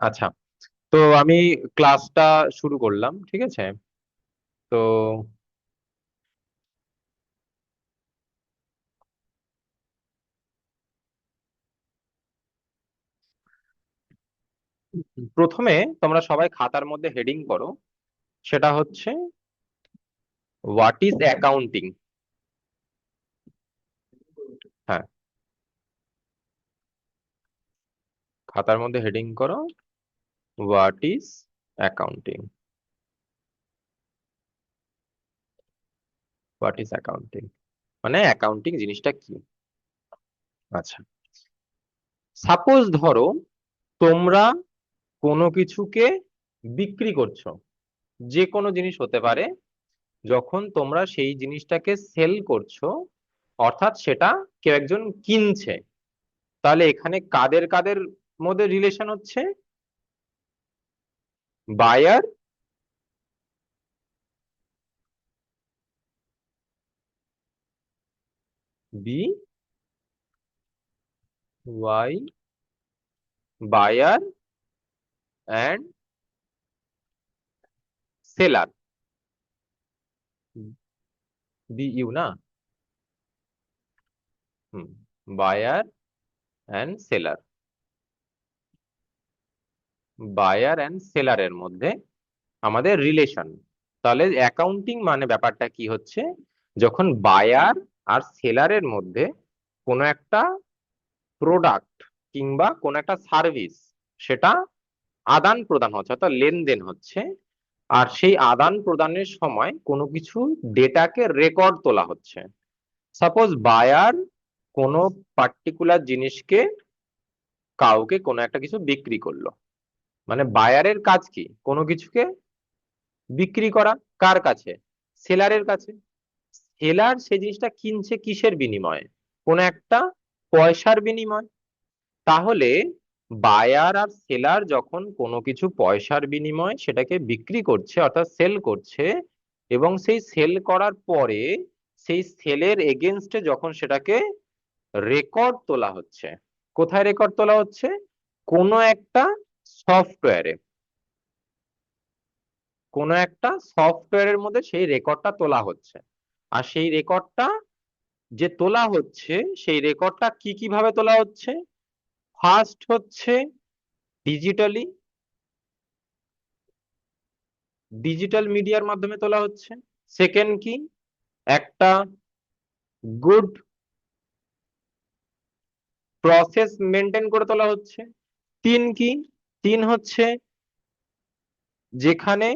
আচ্ছা, তো আমি ক্লাসটা শুরু করলাম, ঠিক আছে? তো প্রথমে তোমরা সবাই খাতার মধ্যে হেডিং করো, সেটা হচ্ছে হোয়াট ইজ অ্যাকাউন্টিং। হ্যাঁ, খাতার মধ্যে হেডিং করো what is accounting. What is accounting মানে অ্যাকাউন্টিং জিনিসটা কি? আচ্ছা, সাপোজ ধরো তোমরা কোনো কিছুকে বিক্রি করছো, যে কোনো জিনিস হতে পারে। যখন তোমরা সেই জিনিসটাকে সেল করছো, অর্থাৎ সেটা কেউ একজন কিনছে, তাহলে এখানে কাদের কাদের মধ্যে রিলেশন হচ্ছে? Buyer, B Y, buyer and seller, B U না? হুম, buyer and seller, buyer and সেলারের মধ্যে আমাদের রিলেশন। তাহলে অ্যাকাউন্টিং মানে ব্যাপারটা কি হচ্ছে? যখন বায়ার আর সেলারের মধ্যে কোনো একটা প্রোডাক্ট কিংবা কোনো একটা সার্ভিস, সেটা আদান প্রদান হচ্ছে, অর্থাৎ লেনদেন হচ্ছে। আর সেই আদান প্রদানের সময় কোনো কিছু ডেটাকে রেকর্ড তোলা হচ্ছে। সাপোজ বায়ার কোনো পার্টিকুলার জিনিসকে কাউকে কোনো একটা কিছু বিক্রি করলো, মানে বায়ারের কাজ কি? কোনো কিছুকে বিক্রি করা। কার কাছে? সেলারের কাছে। সেলার সেই জিনিসটা কিনছে কিসের বিনিময়ে? কোনো একটা পয়সার বিনিময়। তাহলে বায়ার আর সেলার যখন কোনো কিছু পয়সার বিনিময়ে সেটাকে বিক্রি করছে, অর্থাৎ সেল করছে, এবং সেই সেল করার পরে সেই সেলের এগেনস্টে যখন সেটাকে রেকর্ড তোলা হচ্ছে, কোথায় রেকর্ড তোলা হচ্ছে? কোনো একটা সফটওয়্যারে। কোনো একটা সফটওয়্যারের মধ্যে সেই রেকর্ডটা তোলা হচ্ছে। আর সেই রেকর্ডটা যে তোলা হচ্ছে, সেই রেকর্ডটা কি কি ভাবে তোলা হচ্ছে? ফার্স্ট হচ্ছে ডিজিটালি, ডিজিটাল মিডিয়ার মাধ্যমে তোলা হচ্ছে। সেকেন্ড কি? একটা গুড প্রসেস মেনটেন করে তোলা হচ্ছে। তিন কি? তিন হচ্ছে যেখানে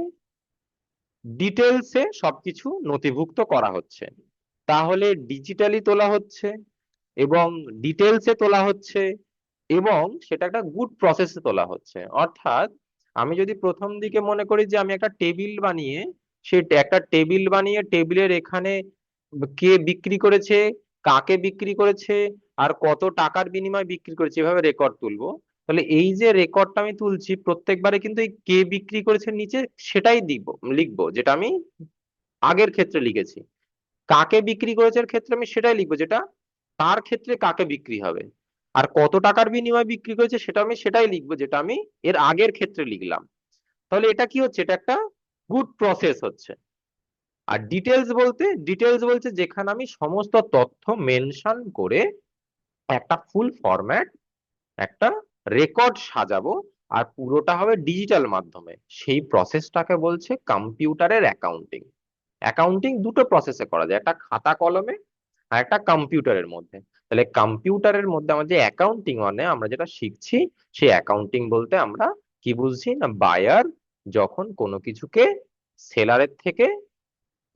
ডিটেলসে সবকিছু নথিভুক্ত করা হচ্ছে। তাহলে ডিজিটালি তোলা হচ্ছে, এবং ডিটেলসে তোলা হচ্ছে, এবং সেটা একটা গুড প্রসেসে তোলা হচ্ছে। অর্থাৎ আমি যদি প্রথম দিকে মনে করি যে আমি একটা টেবিল বানিয়ে, সে একটা টেবিল বানিয়ে টেবিলের এখানে কে বিক্রি করেছে, কাকে বিক্রি করেছে, আর কত টাকার বিনিময়ে বিক্রি করেছে, এভাবে রেকর্ড তুলবো। তাহলে এই যে রেকর্ডটা আমি তুলছি প্রত্যেকবারে কিন্তু এই কে বিক্রি করেছে নিচে সেটাই দিব, লিখবো যেটা আমি আগের ক্ষেত্রে লিখেছি। কাকে বিক্রি করেছে এর ক্ষেত্রে আমি সেটাই লিখবো যেটা তার ক্ষেত্রে কাকে বিক্রি হবে। আর কত টাকার বিনিময়ে বিক্রি করেছে সেটা আমি সেটাই লিখবো যেটা আমি এর আগের ক্ষেত্রে লিখলাম। তাহলে এটা কি হচ্ছে? এটা একটা গুড প্রসেস হচ্ছে। আর ডিটেলস বলতে, ডিটেলস বলছে যেখানে আমি সমস্ত তথ্য মেনশন করে একটা ফুল ফরম্যাট, একটা রেকর্ড সাজাবো, আর পুরোটা হবে ডিজিটাল মাধ্যমে, সেই প্রসেসটাকে বলছে কম্পিউটারের অ্যাকাউন্টিং। অ্যাকাউন্টিং দুটো প্রসেসে করা যায়, একটা খাতা কলমে আর একটা কম্পিউটারের মধ্যে। তাহলে কম্পিউটারের মধ্যে আমরা যে অ্যাকাউন্টিং মানে আমরা যেটা শিখছি, সেই অ্যাকাউন্টিং বলতে আমরা কি বুঝছি না, বায়ার যখন কোনো কিছুকে সেলারের থেকে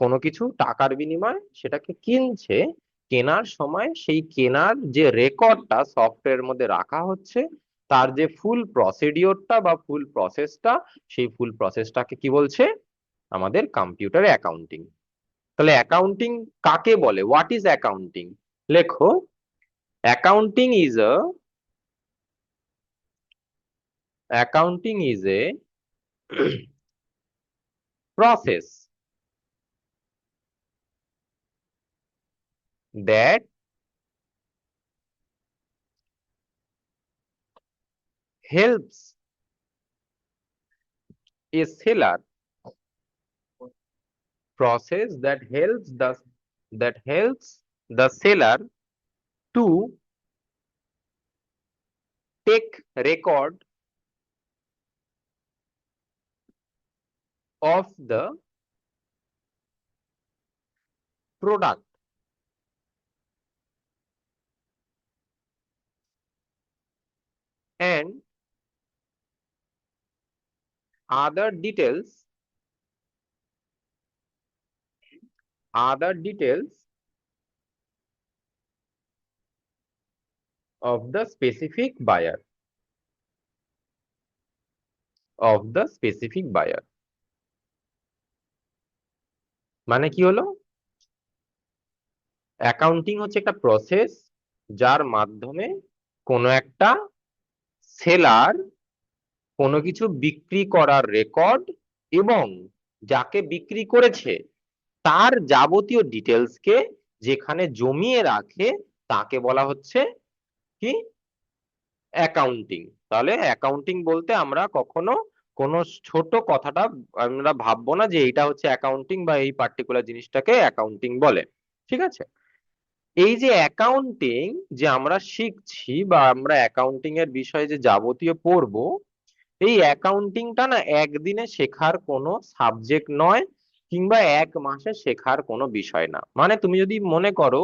কোনো কিছু টাকার বিনিময়ে সেটাকে কিনছে, কেনার সময় সেই কেনার যে রেকর্ডটা সফটওয়্যারের মধ্যে রাখা হচ্ছে, তার যে ফুল প্রসিডিওরটা বা ফুল প্রসেসটা, সেই ফুল প্রসেসটাকে কি বলছে? আমাদের কম্পিউটারে অ্যাকাউন্টিং। তাহলে অ্যাকাউন্টিং কাকে বলে? What is accounting? লেখো, accounting is uh, accounting is a process that helps a seller process that helps the seller to take record of the product and other details other details of the specific buyer মানে কি হলো? Accounting হচ্ছে একটা process যার মাধ্যমে কোনো একটা seller কোনো কিছু বিক্রি করার রেকর্ড এবং যাকে বিক্রি করেছে তার যাবতীয় ডিটেলস কে যেখানে জমিয়ে রাখে তাকে বলা হচ্ছে কি? অ্যাকাউন্টিং। তাহলে অ্যাকাউন্টিং বলতে আমরা কখনো কোনো ছোট কথাটা আমরা ভাববো না যে এইটা হচ্ছে অ্যাকাউন্টিং বা এই পার্টিকুলার জিনিসটাকে অ্যাকাউন্টিং বলে। ঠিক আছে? এই যে অ্যাকাউন্টিং যে আমরা শিখছি বা আমরা অ্যাকাউন্টিং এর বিষয়ে যে যাবতীয় পড়বো, এই অ্যাকাউন্টিংটা না একদিনে শেখার কোনো সাবজেক্ট নয় কিংবা এক মাসে শেখার কোনো বিষয় না। মানে তুমি যদি মনে করো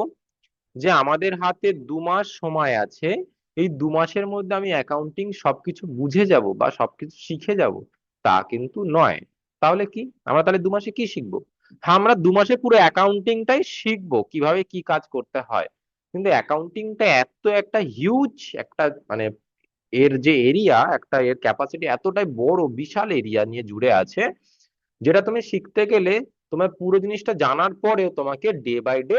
যে আমাদের হাতে 2 মাস সময় আছে, এই 2 মাসের মধ্যে আমি অ্যাকাউন্টিং সবকিছু বুঝে যাব বা সবকিছু শিখে যাব, তা কিন্তু নয়। তাহলে কি আমরা তাহলে 2 মাসে কি শিখবো? হ্যাঁ, আমরা 2 মাসে পুরো অ্যাকাউন্টিংটাই শিখবো কিভাবে কি কাজ করতে হয়। কিন্তু অ্যাকাউন্টিংটা এত একটা হিউজ একটা মানে এর যে এরিয়া একটা এর ক্যাপাসিটি এতটাই বড়, বিশাল এরিয়া নিয়ে জুড়ে আছে, যেটা তুমি শিখতে গেলে তোমার পুরো জিনিসটা জানার পরেও তোমাকে ডে বাই ডে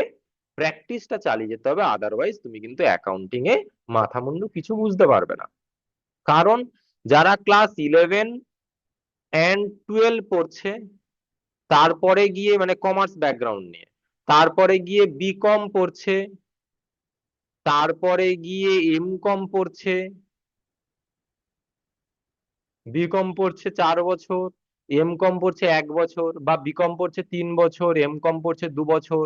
প্র্যাকটিসটা চালিয়ে যেতে হবে, আদারওয়াইজ তুমি কিন্তু অ্যাকাউন্টিং এ মাথা মুন্ডু কিছু বুঝতে পারবে না। কারণ যারা ক্লাস 11 এন্ড 12 পড়ছে, তারপরে গিয়ে মানে কমার্স ব্যাকগ্রাউন্ড নিয়ে, তারপরে গিয়ে বিকম পড়ছে, তারপরে গিয়ে এমকম পড়ছে, বিকম পড়ছে 4 বছর, এমকম পড়ছে 1 বছর, বা বিকম পড়ছে 3 বছর, এমকম পড়ছে 2 বছর,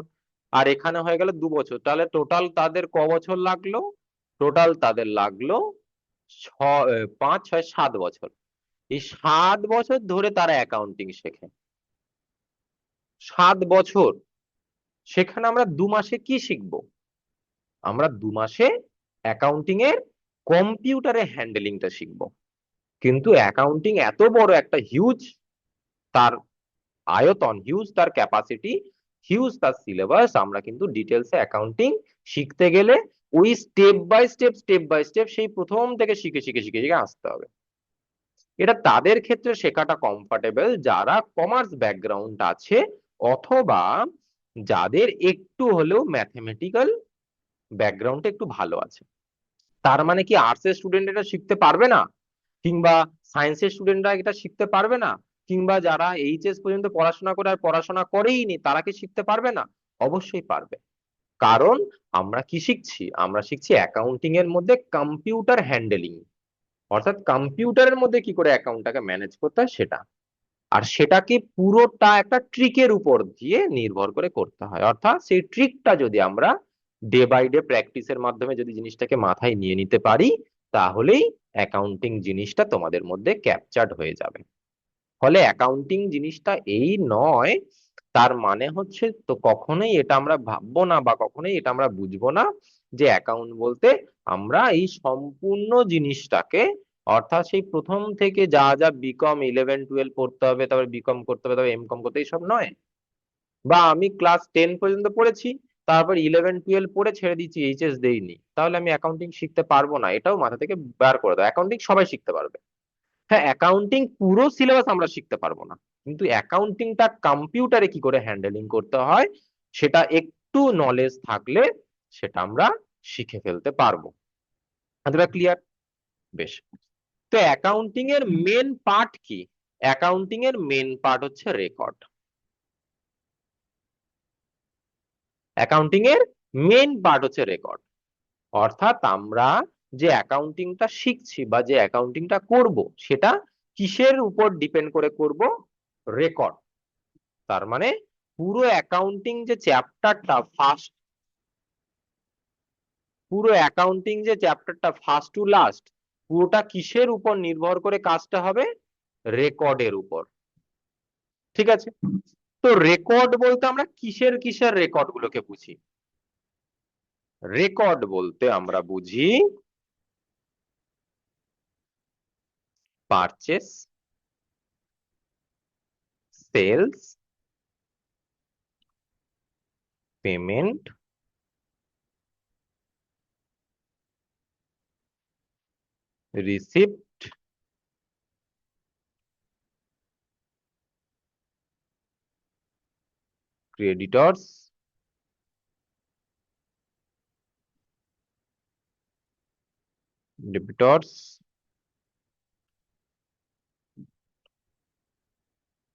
আর এখানে হয়ে গেল 2 বছর। তাহলে টোটাল তাদের বছর লাগলো? টোটাল তাদের লাগলো 5, 6, 7 বছর। এই 7 বছর ধরে তারা অ্যাকাউন্টিং শেখে। 7 বছর। সেখানে আমরা 2 মাসে কি শিখবো? আমরা 2 মাসে অ্যাকাউন্টিং এর কম্পিউটারে হ্যান্ডেলিংটা শিখবো। কিন্তু অ্যাকাউন্টিং এত বড় একটা হিউজ তার আয়তন, হিউজ তার ক্যাপাসিটি, হিউজ তার সিলেবাস, আমরা কিন্তু ডিটেলসে অ্যাকাউন্টিং শিখতে গেলে ওই স্টেপ বাই স্টেপ সেই প্রথম থেকে শিখে শিখে শিখে শিখে আসতে হবে। এটা তাদের ক্ষেত্রে শেখাটা কমফর্টেবল যারা কমার্স ব্যাকগ্রাউন্ড আছে অথবা যাদের একটু হলেও ম্যাথমেটিক্যাল ব্যাকগ্রাউন্ডটা একটু ভালো আছে। তার মানে কি আর্টস এর স্টুডেন্ট এটা শিখতে পারবে না? কিংবা সায়েন্সের স্টুডেন্টরা এটা শিখতে পারবে না? কিংবা যারা এইচএস পর্যন্ত পড়াশোনা করে আর পড়াশোনা করেই নি তারা কি শিখতে পারবে না? অবশ্যই পারবে। কারণ আমরা কি শিখছি? আমরা শিখছি অ্যাকাউন্টিং এর মধ্যে কম্পিউটার হ্যান্ডেলিং, অর্থাৎ কম্পিউটারের মধ্যে কি করে অ্যাকাউন্টটাকে ম্যানেজ করতে হয় সেটা। আর সেটাকে পুরোটা একটা ট্রিকের উপর দিয়ে নির্ভর করে করতে হয়। অর্থাৎ সেই ট্রিকটা যদি আমরা ডে বাই ডে প্র্যাকটিসের মাধ্যমে যদি জিনিসটাকে মাথায় নিয়ে নিতে পারি, তাহলেই অ্যাকাউন্টিং জিনিসটা তোমাদের মধ্যে ক্যাপচার্ড হয়ে যাবে। ফলে অ্যাকাউন্টিং জিনিসটা এই নয়, তার মানে হচ্ছে তো কখনোই এটা আমরা ভাববো না বা কখনোই এটা আমরা বুঝবো না যে অ্যাকাউন্ট বলতে আমরা এই সম্পূর্ণ জিনিসটাকে, অর্থাৎ সেই প্রথম থেকে যা যা বিকম 11 12 পড়তে হবে, তারপর বিকম করতে হবে, তারপর এমকম করতে, এইসব নয়। বা আমি ক্লাস 10 পর্যন্ত পড়েছি, তারপর 11 12 পড়ে ছেড়ে দিচ্ছি, এইচএস দেইনি, তাহলে আমি অ্যাকাউন্টিং শিখতে পারবো না, এটাও মাথা থেকে বার করে দাও। অ্যাকাউন্টিং সবাই শিখতে পারবে। হ্যাঁ, অ্যাকাউন্টিং পুরো সিলেবাস আমরা শিখতে পারবো না, কিন্তু অ্যাকাউন্টিংটা কম্পিউটারে কি করে হ্যান্ডেলিং করতে হয় সেটা একটু নলেজ থাকলে সেটা আমরা শিখে ফেলতে পারবো। এতটা ক্লিয়ার? বেশ। তো অ্যাকাউন্টিং এর মেন পার্ট কি? অ্যাকাউন্টিং এর মেন পার্ট হচ্ছে রেকর্ড। অ্যাকাউন্টিং এর মেন পার্ট হচ্ছে রেকর্ড। অর্থাৎ আমরা যে অ্যাকাউন্টিংটা শিখছি বা যে অ্যাকাউন্টিংটা করব সেটা কিসের উপর ডিপেন্ড করে করব? রেকর্ড। তার মানে পুরো অ্যাকাউন্টিং যে চ্যাপ্টারটা ফার্স্ট টু লাস্ট পুরোটা কিসের উপর নির্ভর করে কাজটা হবে? রেকর্ডের উপর। ঠিক আছে। তো রেকর্ড বলতে আমরা কিসের কিসের রেকর্ড গুলোকে বুঝি? রেকর্ড বলতে আমরা বুঝি purchase, sales, payment, receipt, creditors, debtors,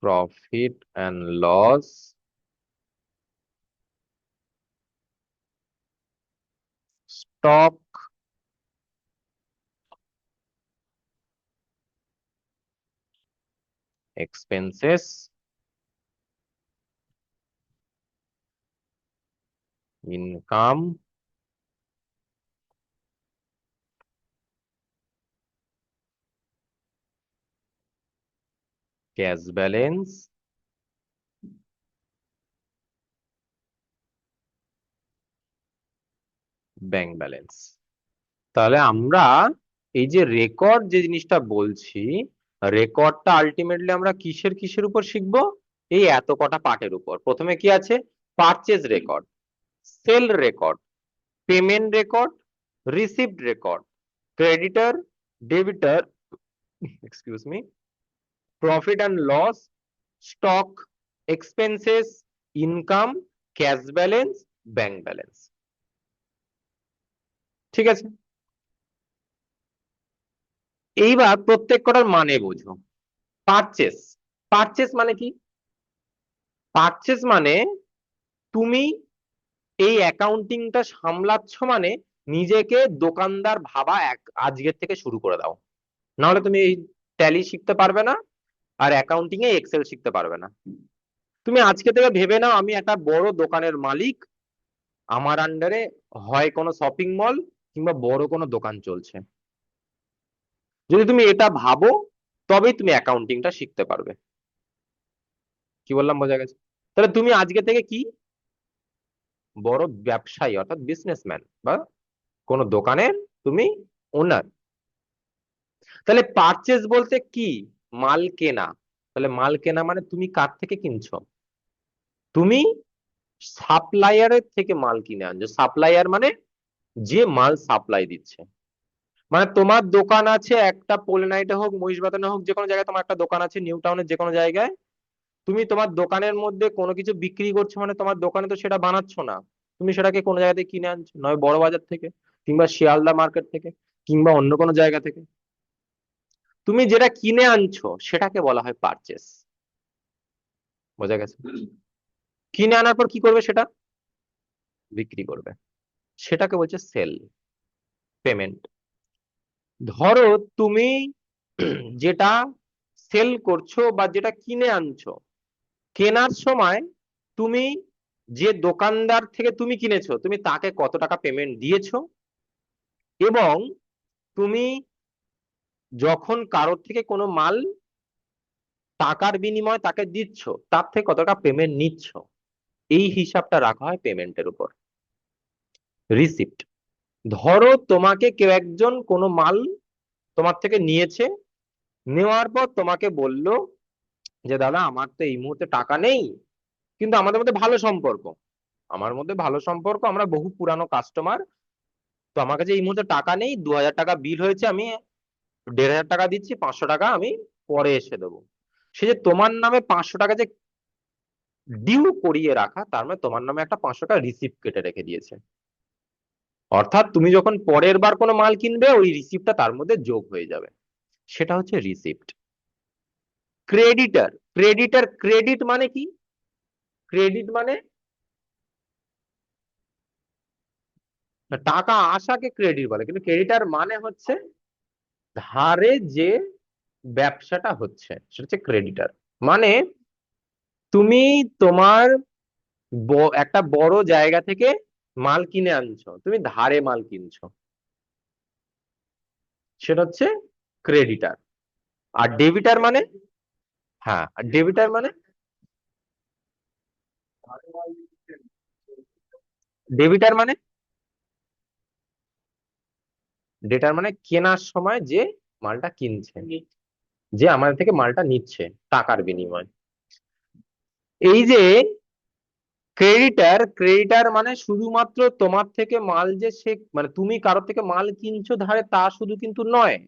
profit and loss, stock, expenses, income, cash balance, bank balance. তাহলে আমরা এই যে রেকর্ড যে জিনিসটা বলছি, রেকর্ডটা আলটিমেটলি আমরা কিসের কিসের উপর শিখবো? এই এত কটা পার্টের উপর। প্রথমে কি আছে? Purchase record, sale record, payment record, receipt record, creditor, debtor, excuse me, profit and loss, stock, expenses, income, cash balance, bank balance. ঠিক আছে। এইবার প্রত্যেক কটার মানে বোঝো। পারচেস, পারচেস মানে কি? পারচেস মানে তুমি এই অ্যাকাউন্টিংটা সামলাচ্ছ, মানে নিজেকে দোকানদার ভাবা আজকের থেকে শুরু করে দাও, নাহলে তুমি এই ট্যালি শিখতে পারবে না, আর অ্যাকাউন্টিং এ এক্সেল শিখতে পারবে না। তুমি আজকে থেকে ভেবে নাও আমি একটা বড় দোকানের মালিক, আমার আন্ডারে হয় কোনো শপিং মল কিংবা বড় কোনো দোকান চলছে। যদি তুমি এটা ভাবো তবেই তুমি অ্যাকাউন্টিংটা শিখতে পারবে। কি বললাম, বোঝা গেছে? তাহলে তুমি আজকে থেকে কি বড় ব্যবসায়ী অর্থাৎ বিজনেসম্যান বা কোন দোকানের তুমি ওনার। তাহলে পারচেজ বলতে কি? মাল কেনা। তাহলে মাল কেনা মানে তুমি কার থেকে কিনছো? তুমি সাপ্লায়ারের থেকে মাল কিনে আনছো। সাপ্লায়ার মানে যে মাল সাপ্লাই দিচ্ছে। মানে তোমার দোকান আছে একটা, পোলেনাইটে হোক, মহিষবাতানে হোক, যে কোনো জায়গায় তোমার একটা দোকান আছে, নিউ টাউনের যে কোনো জায়গায়। তুমি তোমার দোকানের মধ্যে কোনো কিছু বিক্রি করছো, মানে তোমার দোকানে তো সেটা বানাচ্ছ না, তুমি সেটাকে কোনো জায়গা থেকে কিনে আনছো, নয় বড় বাজার থেকে, কিংবা শিয়ালদা মার্কেট থেকে, কিংবা অন্য কোনো জায়গা থেকে। তুমি যেটা কিনে আনছো সেটাকে বলা হয় পারচেস। বোঝা গেছে? কিনে আনার পর কি করবে? সেটা বিক্রি করবে, সেটাকে বলছে সেল, পেমেন্ট। ধরো তুমি যেটা সেল করছো বা যেটা কিনে আনছো, কেনার সময় তুমি যে দোকানদার থেকে তুমি কিনেছো, তুমি তাকে কত টাকা পেমেন্ট দিয়েছো, এবং তুমি যখন কারোর থেকে কোনো মাল টাকার বিনিময়ে তাকে দিচ্ছ, তার থেকে কত টাকা পেমেন্ট নিচ্ছ, এই হিসাবটা রাখা হয় পেমেন্টের উপর। রিসিপ্ট, ধরো তোমাকে কেউ একজন কোনো মাল তোমার থেকে নিয়েছে, নেওয়ার পর তোমাকে বলল যে দাদা আমার তো এই মুহূর্তে টাকা নেই, কিন্তু আমাদের মধ্যে ভালো সম্পর্ক, আমরা বহু পুরানো কাস্টমার, তো আমার কাছে এই মুহূর্তে টাকা নেই, 2000 টাকা বিল হয়েছে, আমি 1500 টাকা দিচ্ছি, 500 টাকা আমি পরে এসে দেবো। সে যে তোমার নামে 500 টাকা যে ডিউ করিয়ে রাখা, তার মানে তোমার নামে একটা 500 টাকা রিসিপ্ট কেটে রেখে দিয়েছে। অর্থাৎ তুমি যখন পরের বার কোনো মাল কিনবে, ওই রিসিপ্টটা তার মধ্যে যোগ হয়ে যাবে, সেটা হচ্ছে রিসিপ্ট। ক্রেডিটার, ক্রেডিট মানে কি? ক্রেডিট মানে টাকা আসাকে ক্রেডিট বলে, কিন্তু ক্রেডিটার মানে হচ্ছে ধারে যে ব্যবসাটা হচ্ছে সেটা হচ্ছে ক্রেডিটার। মানে তুমি তোমার একটা বড় জায়গা থেকে মাল কিনে আনছো, তুমি ধারে মাল কিনছো, সেটা হচ্ছে ক্রেডিটার। আর ডেবিটার মানে, হ্যাঁ, আর ডেবিটার মানে, ডেবিটার মানে, ডেটার মানে কেনার সময় যে মালটা কিনছে, যে আমাদের থেকে মালটা নিচ্ছে টাকার বিনিময়ে। এই যে ক্রেডিটার, ক্রেডিটার মানে শুধুমাত্র তোমার থেকে মাল যে সে, মানে তুমি কারোর থেকে মাল কিনছো ধারে তা শুধু কিন্তু নয়,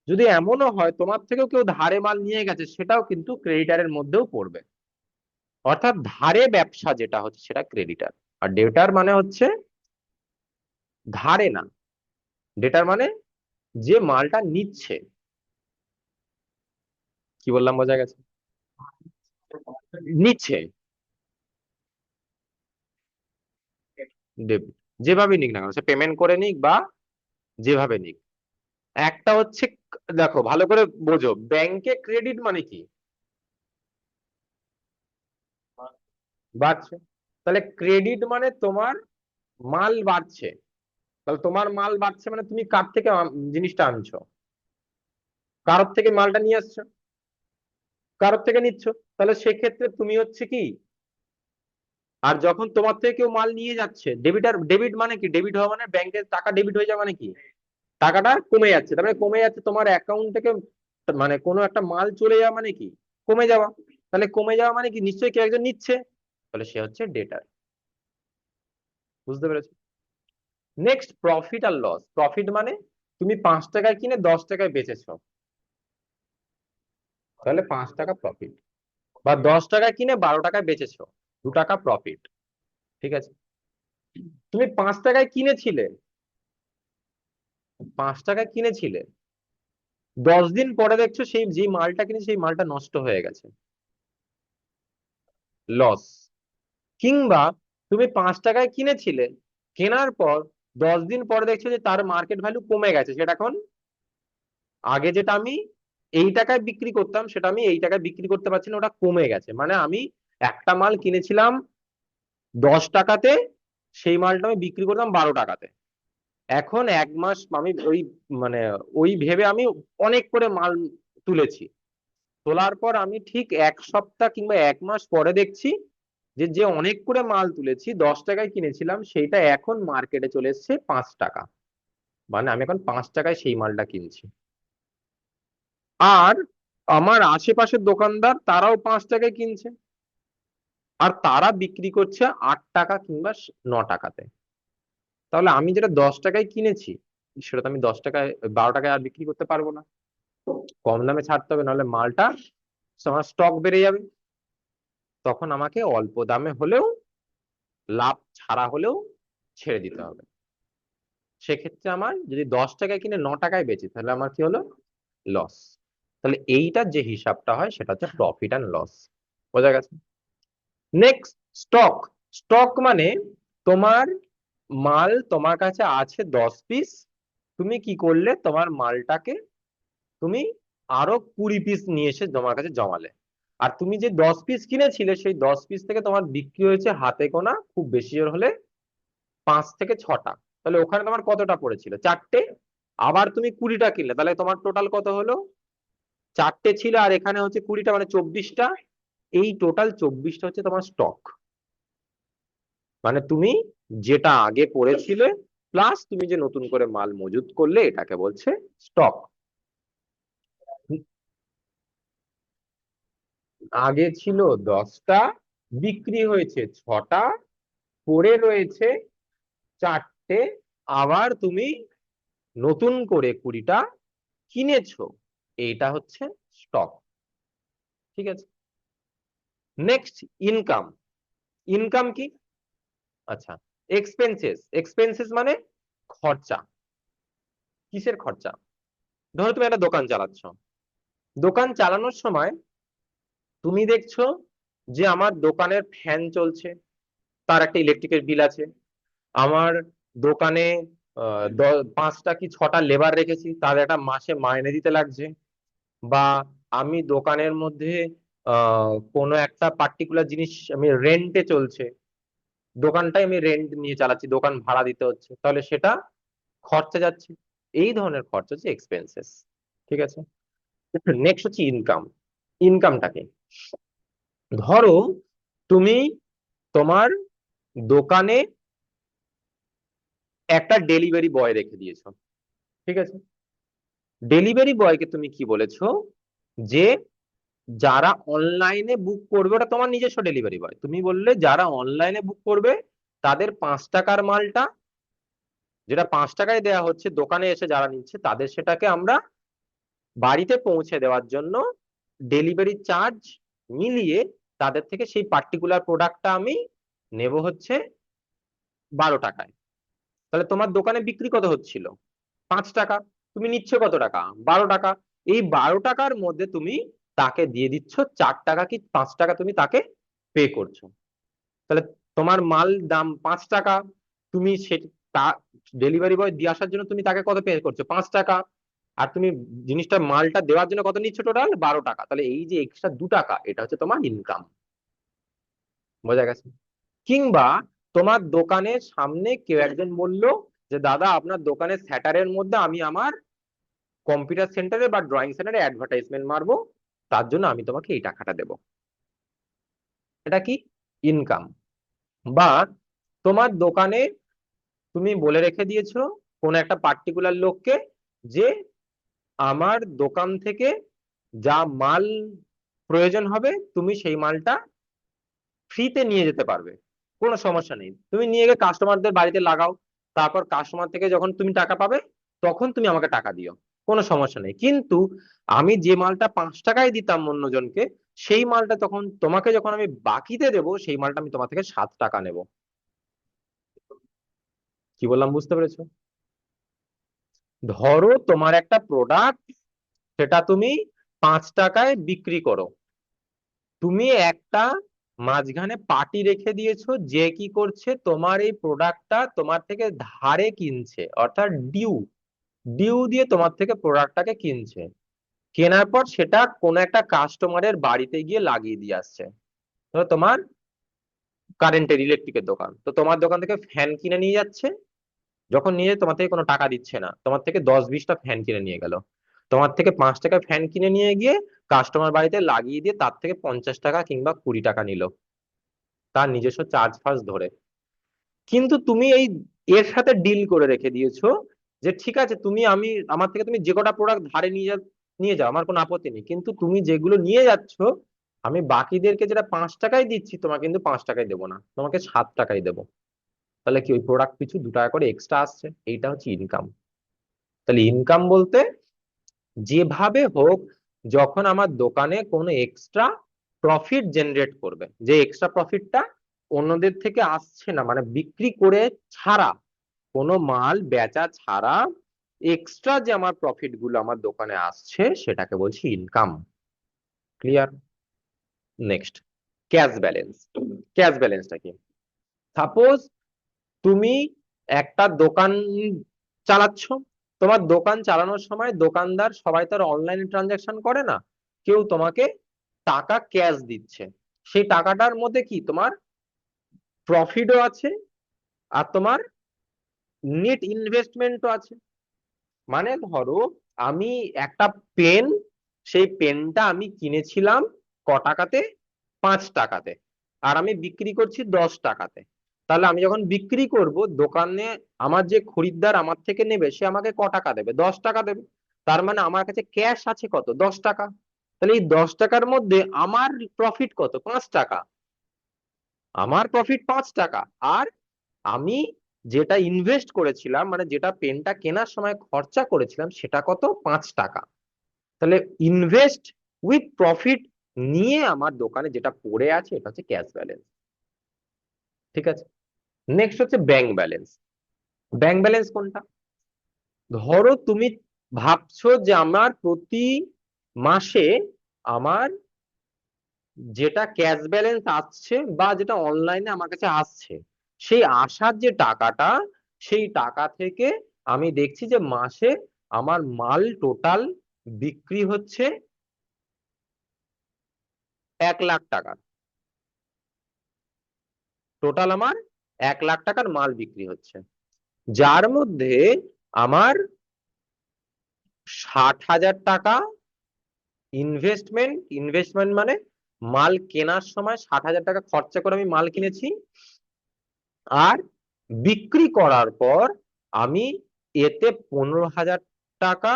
যদি এমনও হয় তোমার থেকেও কেউ ধারে মাল নিয়ে গেছে সেটাও কিন্তু ক্রেডিটারের মধ্যেও পড়বে। অর্থাৎ ধারে ব্যবসা যেটা হচ্ছে সেটা ক্রেডিটার। আর ডেটার মানে হচ্ছে ধারে না, ডেটার মানে যে মালটা নিচ্ছে। কি বললাম, বোঝা গেছে? নিচ্ছে, ডেবিট, যেভাবে নিক না কেন, সে পেমেন্ট করে নিক বা যেভাবে নিক। একটা হচ্ছে, দেখো ভালো করে বোঝো, ব্যাংকে ক্রেডিট মানে কি? বাড়ছে। তাহলে ক্রেডিট মানে তোমার মাল বাড়ছে। তাহলে তোমার মাল বাড়ছে মানে তুমি কার থেকে জিনিসটা আনছো? কারোর থেকে মালটা নিয়ে আসছো, কারোর থেকে নিচ্ছ। তাহলে সেক্ষেত্রে তুমি হচ্ছে কি, আর যখন তোমার থেকে কেউ মাল নিয়ে যাচ্ছে, ডেবিটার, ডেবিট মানে কি, ডেবিট হওয়া মানে ব্যাংকের টাকা ডেবিট হয়ে যাওয়া মানে কি, টাকাটা কমে যাচ্ছে। তার মানে কমে যাচ্ছে তোমার অ্যাকাউন্ট থেকে, মানে কোনো একটা মাল চলে যাওয়া মানে কি, কমে যাওয়া। তাহলে কমে যাওয়া মানে কি, নিশ্চয়ই কেউ একজন নিচ্ছে, তাহলে সে হচ্ছে ডেটার। বুঝতে পেরেছো? নেক্সট, প্রফিট আর লস। প্রফিট মানে তুমি 5 টাকায় কিনে 10 টাকায় বেচেছো, তাহলে 5 টাকা প্রফিট। বা 10 টাকায় কিনে 12 টাকায় বেচেছো, 2 টাকা প্রফিট। ঠিক আছে? তুমি 5 টাকায় কিনেছিলে, 5 টাকায় কিনেছিলে, 10 দিন পরে দেখছো সেই যে মালটা কিনে সেই মালটা নষ্ট হয়ে গেছে, লস। কিংবা তুমি 5 টাকায় কিনেছিলে, কেনার পর 10 দিন পরে দেখছো যে তার মার্কেট ভ্যালু কমে গেছে, সেটা এখন, আগে যেটা আমি এই টাকায় বিক্রি করতাম সেটা আমি এই টাকায় বিক্রি করতে পারছি না, ওটা কমে গেছে। মানে আমি একটা মাল কিনেছিলাম 10 টাকাতে, সেই মালটা আমি বিক্রি করতাম 12 টাকাতে। এখন 1 মাস আমি ওই, মানে ওই ভেবে আমি অনেক করে মাল তুলেছি, তোলার পর আমি ঠিক 1 সপ্তাহ কিংবা 1 মাস পরে দেখছি যে যে অনেক করে মাল তুলেছি, 10 টাকায় কিনেছিলাম, সেইটা এখন মার্কেটে চলে এসেছে 5 টাকা। মানে আমি এখন 5 টাকায় সেই মালটা কিনছি। আর আমার আশেপাশের দোকানদার তারাও 5 টাকায় কিনছে, আর তারা বিক্রি করছে 8 টাকা কিংবা 9 টাকাতে। তাহলে আমি যেটা 10 টাকায় কিনেছি সেটা তো আমি 10 টাকায়, 12 টাকায় আর বিক্রি করতে পারবো না, কম দামে ছাড়তে হবে, নাহলে মালটা, আমার স্টক বেড়ে যাবে। তখন আমাকে অল্প দামে হলেও, লাভ ছাড়া হলেও ছেড়ে দিতে হবে। সেক্ষেত্রে আমার যদি 10 টাকায় কিনে 9 টাকায় বেচি, তাহলে আমার কি হলো, লস। তাহলে এইটার যে হিসাবটা হয় সেটা হচ্ছে প্রফিট অ্যান্ড লস। বোঝা গেছে? Next, stock. স্টক মানে তোমার মাল তোমার কাছে আছে 10 পিস, তুমি কি করলে, তোমার মালটাকে তুমি আরো 20 পিস নিয়ে এসে তোমার কাছে জমালে। আর তুমি যে 10 পিস কিনেছিলে সেই 10 পিস থেকে তোমার বিক্রি হয়েছে হাতে গোনা, খুব বেশি জোর হলে 5 থেকে 6টা। তাহলে ওখানে তোমার কতটা পড়েছিল, 4টে। আবার তুমি 20টা কিনলে, তাহলে তোমার টোটাল কত হলো, 4টে ছিল আর এখানে হচ্ছে 20টা, মানে 24টা। এই টোটাল 24টা হচ্ছে তোমার স্টক। মানে তুমি যেটা আগে করেছিলে প্লাস তুমি যে নতুন করে মাল মজুত করলে, এটাকে বলছে স্টক। আগে ছিল 10টা, বিক্রি হয়েছে 6টা, পড়ে রয়েছে 4টে, আবার তুমি নতুন করে 20টা কিনেছো, এইটা হচ্ছে স্টক। ঠিক আছে? Next, income. ইনকাম কি? আচ্ছা, এক্সপেন্সেস। এক্সপেন্সেস মানে খরচা। কিসের খরচা? ধরো তুমি একটা দোকান চালাচ্ছ, দোকান চালানোর সময় তুমি দেখছো যে আমার দোকানের ফ্যান চলছে, তার একটা ইলেকট্রিকের বিল আছে। আমার দোকানে 5টা কি 6টা লেবার রেখেছি, তাদের একটা মাসে মাইনে দিতে লাগছে। বা আমি দোকানের মধ্যে কোনো একটা পার্টিকুলার জিনিস আমি রেন্টে চলছে, দোকানটাই আমি রেন্ট নিয়ে চালাচ্ছি, দোকান ভাড়া দিতে হচ্ছে, তাহলে সেটা খরচা যাচ্ছে। এই ধরনের খরচা হচ্ছে এক্সপেন্সেস। ঠিক আছে। নেক্সট হচ্ছে ইনকাম। ইনকামটাকে, ধরো তুমি তোমার দোকানে একটা ডেলিভারি বয় রেখে দিয়েছো। ঠিক আছে। ডেলিভারি বয়কে তুমি কি বলেছো, যে যারা অনলাইনে বুক করবে, ওটা তোমার নিজস্ব ডেলিভারি বয়, তুমি বললে যারা অনলাইনে বুক করবে তাদের 5 টাকার মালটা, যেটা 5 টাকায় দেওয়া হচ্ছে, দোকানে এসে যারা নিচ্ছে তাদের সেটাকে আমরা বাড়িতে পৌঁছে দেওয়ার জন্য ডেলিভারি চার্জ মিলিয়ে তাদের থেকে সেই পার্টিকুলার প্রোডাক্টটা আমি নেব হচ্ছে 12 টাকায়। তাহলে তোমার দোকানে বিক্রি কত হচ্ছিল? 5 টাকা। তুমি নিচ্ছ কত টাকা? 12 টাকা। এই 12 টাকার মধ্যে তুমি তাকে দিয়ে দিচ্ছ 4 টাকা কি 5 টাকা, তুমি তাকে পে করছো। তাহলে তোমার মাল দাম 5 টাকা, তুমি সে ডেলিভারি বয় দিয়ে আসার জন্য তুমি তাকে কত পে করছো? 5 টাকা। আর তুমি জিনিসটা মালটা দেওয়ার জন্য কত নিচ্ছ? টোটাল 12 টাকা। তাহলে এই যে এক্সট্রা 2 টাকা, এটা হচ্ছে তোমার ইনকাম। বোঝা গেছে? কিংবা তোমার দোকানের সামনে কেউ একজন বলল যে দাদা আপনার দোকানের স্যাটারের মধ্যে আমি আমার কম্পিউটার সেন্টারে বা ড্রয়িং সেন্টারে অ্যাডভার্টাইজমেন্ট মারবো, তার জন্য আমি তোমাকে এই টাকাটা দেবো। এটা কি? ইনকাম। বা তোমার দোকানে তুমি বলে রেখে দিয়েছো কোন একটা পার্টিকুলার লোককে, যে আমার দোকান থেকে যা মাল প্রয়োজন হবে তুমি সেই মালটা ফ্রিতে নিয়ে যেতে পারবে, কোনো সমস্যা নেই, তুমি নিয়ে গিয়ে কাস্টমারদের বাড়িতে লাগাও, তারপর কাস্টমার থেকে যখন তুমি টাকা পাবে তখন তুমি আমাকে টাকা দিও, কোনো সমস্যা নেই। কিন্তু আমি যে মালটা 5 টাকায় দিতাম অন্যজনকে, সেই মালটা তখন তোমাকে যখন আমি বাকিতে দেবো, সেই মালটা আমি তোমার থেকে 7 টাকা নেব। কি বললাম বুঝতে পেরেছো? ধরো তোমার একটা প্রোডাক্ট, সেটা তুমি 5 টাকায় বিক্রি করো, তুমি একটা মাঝখানে পার্টি রেখে দিয়েছো যে কি করছে, তোমার এই প্রোডাক্টটা তোমার থেকে ধারে কিনছে, অর্থাৎ ডিউ, ডিউ দিয়ে তোমার থেকে প্রোডাক্টটাকে কিনছে, কেনার পর সেটা কোনো একটা কাস্টমারের বাড়িতে গিয়ে লাগিয়ে দিয়ে আসছে। ধরো তোমার কারেন্টের ইলেকট্রিকের দোকান, তো তোমার দোকান থেকে ফ্যান কিনে নিয়ে যাচ্ছে, যখন নিয়ে তোমার থেকে কোনো টাকা দিচ্ছে না, তোমার থেকে 10-20টা ফ্যান কিনে নিয়ে গেল, তোমার থেকে 5 টাকায় ফ্যান কিনে নিয়ে গিয়ে কাস্টমার বাড়িতে লাগিয়ে দিয়ে তার থেকে 50 টাকা কিংবা 20 টাকা নিল, তার নিজস্ব চার্জ ফার্জ ধরে। কিন্তু তুমি এই এর সাথে ডিল করে রেখে দিয়েছো যে ঠিক আছে, তুমি আমার থেকে তুমি যে কটা প্রোডাক্ট ধারে নিয়ে যাও, আমার কোনো আপত্তি নেই, কিন্তু তুমি যেগুলো নিয়ে যাচ্ছ আমি বাকিদেরকে যেটা 5 টাকায় দিচ্ছি তোমাকে কিন্তু 5 টাকায় দেবো না, তোমাকে 7 টাকায় দেবো। তাহলে কি ওই প্রোডাক্ট পিছু 2 টাকা করে এক্সট্রা আসছে, এইটা হচ্ছে ইনকাম। তাহলে ইনকাম বলতে যেভাবে হোক, যখন আমার দোকানে কোনো এক্সট্রা প্রফিট জেনারেট করবে, যে এক্সট্রা প্রফিটটা অন্যদের থেকে আসছে না, মানে বিক্রি করে ছাড়া, কোনো মাল বেচা ছাড়া এক্সট্রা যে আমার প্রফিট গুলো আমার দোকানে আসছে, সেটাকে বলছি income. Clear? Next, cash balance. Cash ব্যালেন্সটা কি? সাপোজ তুমি একটা দোকান চালাচ্ছ, তোমার দোকান চালানোর সময় দোকানদার সবাই তো আর অনলাইনে ট্রানজাকশন করে না, কেউ তোমাকে টাকা ক্যাশ দিচ্ছে, সেই টাকাটার মধ্যে কি তোমার প্রফিটও আছে, আর তোমার নেট ইনভেস্টমেন্টও আছে। মানে ধরো আমি একটা পেন, সেই পেনটা আমি কিনেছিলাম ক টাকাতে? 5 টাকাতে, আর আমি বিক্রি করছি 10 টাকাতে। তাহলে আমি যখন বিক্রি করব দোকানে, আমার যে খরিদ্দার আমার থেকে নেবে সে আমাকে ক টাকা দেবে? 10 টাকা দেবে। তার মানে আমার কাছে ক্যাশ আছে কত? 10 টাকা। তাহলে এই 10 টাকার মধ্যে আমার প্রফিট কত? 5 টাকা। আমার প্রফিট 5 টাকা। আর আমি যেটা ইনভেস্ট করেছিলাম, মানে যেটা পেনটা কেনার সময় খরচা করেছিলাম, সেটা কত? 5 টাকা। তাহলে ইনভেস্ট উইথ প্রফিট নিয়ে আমার দোকানে যেটা পড়ে আছে, এটা হচ্ছে ক্যাশ ব্যালেন্স। ঠিক আছে। নেক্সট হচ্ছে ব্যাংক ব্যালেন্স। ব্যাংক ব্যালেন্স কোনটা? ধরো তুমি ভাবছো যে আমার প্রতি মাসে আমার যেটা ক্যাশ ব্যালেন্স আসছে বা যেটা অনলাইনে আমার কাছে আসছে, সেই আসার যে টাকাটা, সেই টাকা থেকে আমি দেখছি যে মাসে আমার মাল টোটাল বিক্রি হচ্ছে 1 লাখ টাকা, টোটাল আমার 1 লাখ টাকার মাল বিক্রি হচ্ছে, যার মধ্যে আমার 60,000 টাকা ইনভেস্টমেন্ট মানে মাল কেনার সময় 60,000 টাকা খরচা করে আমি মাল কিনেছি, আর বিক্রি করার পর আমি এতে 15,000 টাকা,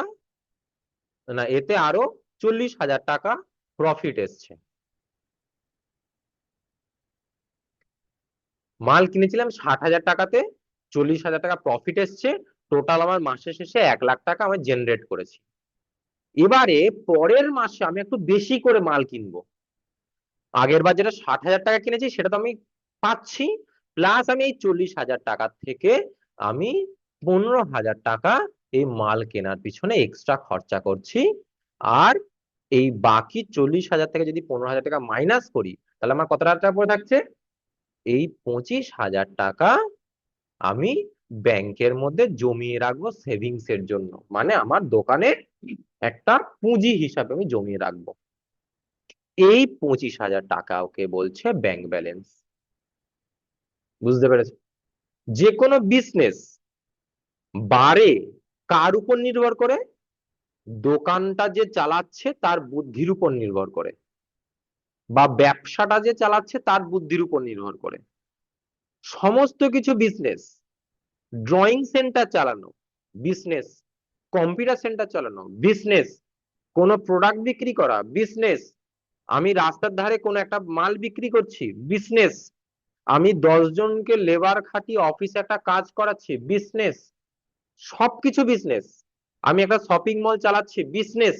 না এতে আরো 40,000 টাকা প্রফিট এসছে। মাল কিনেছিলাম 60,000 টাকাতে, 40,000 টাকা প্রফিট এসছে, টোটাল আমার মাসের শেষে 1 লাখ টাকা আমি জেনারেট করেছি। এবারে পরের মাসে আমি একটু বেশি করে মাল কিনবো, আগের বার যেটা 60,000 টাকা কিনেছি সেটা তো আমি পাচ্ছি, প্লাস আমি এই 40,000 টাকা থেকে আমি 15,000 টাকা এই মাল কেনার পিছনে এক্সট্রা খরচা করছি। আর এই বাকি 40,000 থেকে যদি 15,000 টাকা মাইনাস করি, তাহলে আমার কত টাকা পড়ে থাকছে? এই 25,000 টাকা আমি ব্যাংকের মধ্যে জমিয়ে রাখবো সেভিংস এর জন্য, মানে আমার দোকানে একটা পুঁজি হিসাবে আমি জমিয়ে রাখবো। এই 25,000 টাকা ওকে বলছে ব্যাংক ব্যালেন্স। বুঝতে পেরেছো? যে কোনো বিজনেস বাড়ে কার উপর নির্ভর করে? দোকানটা যে চালাচ্ছে তার বুদ্ধির উপর নির্ভর করে, বা ব্যবসাটা যে চালাচ্ছে তার বুদ্ধির উপর নির্ভর করে। সমস্ত কিছু বিজনেস, ড্রয়িং সেন্টার চালানো বিজনেস, কম্পিউটার সেন্টার চালানো বিজনেস, কোন প্রোডাক্ট বিক্রি করা বিজনেস, আমি রাস্তার ধারে কোন একটা মাল বিক্রি করছি বিজনেস, আমি 10 জনকে লেবার খাটিয়ে অফিসে একটা কাজ করাচ্ছি বিজনেস, সবকিছু বিজনেস। আমি একটা শপিং মল চালাচ্ছি বিজনেস।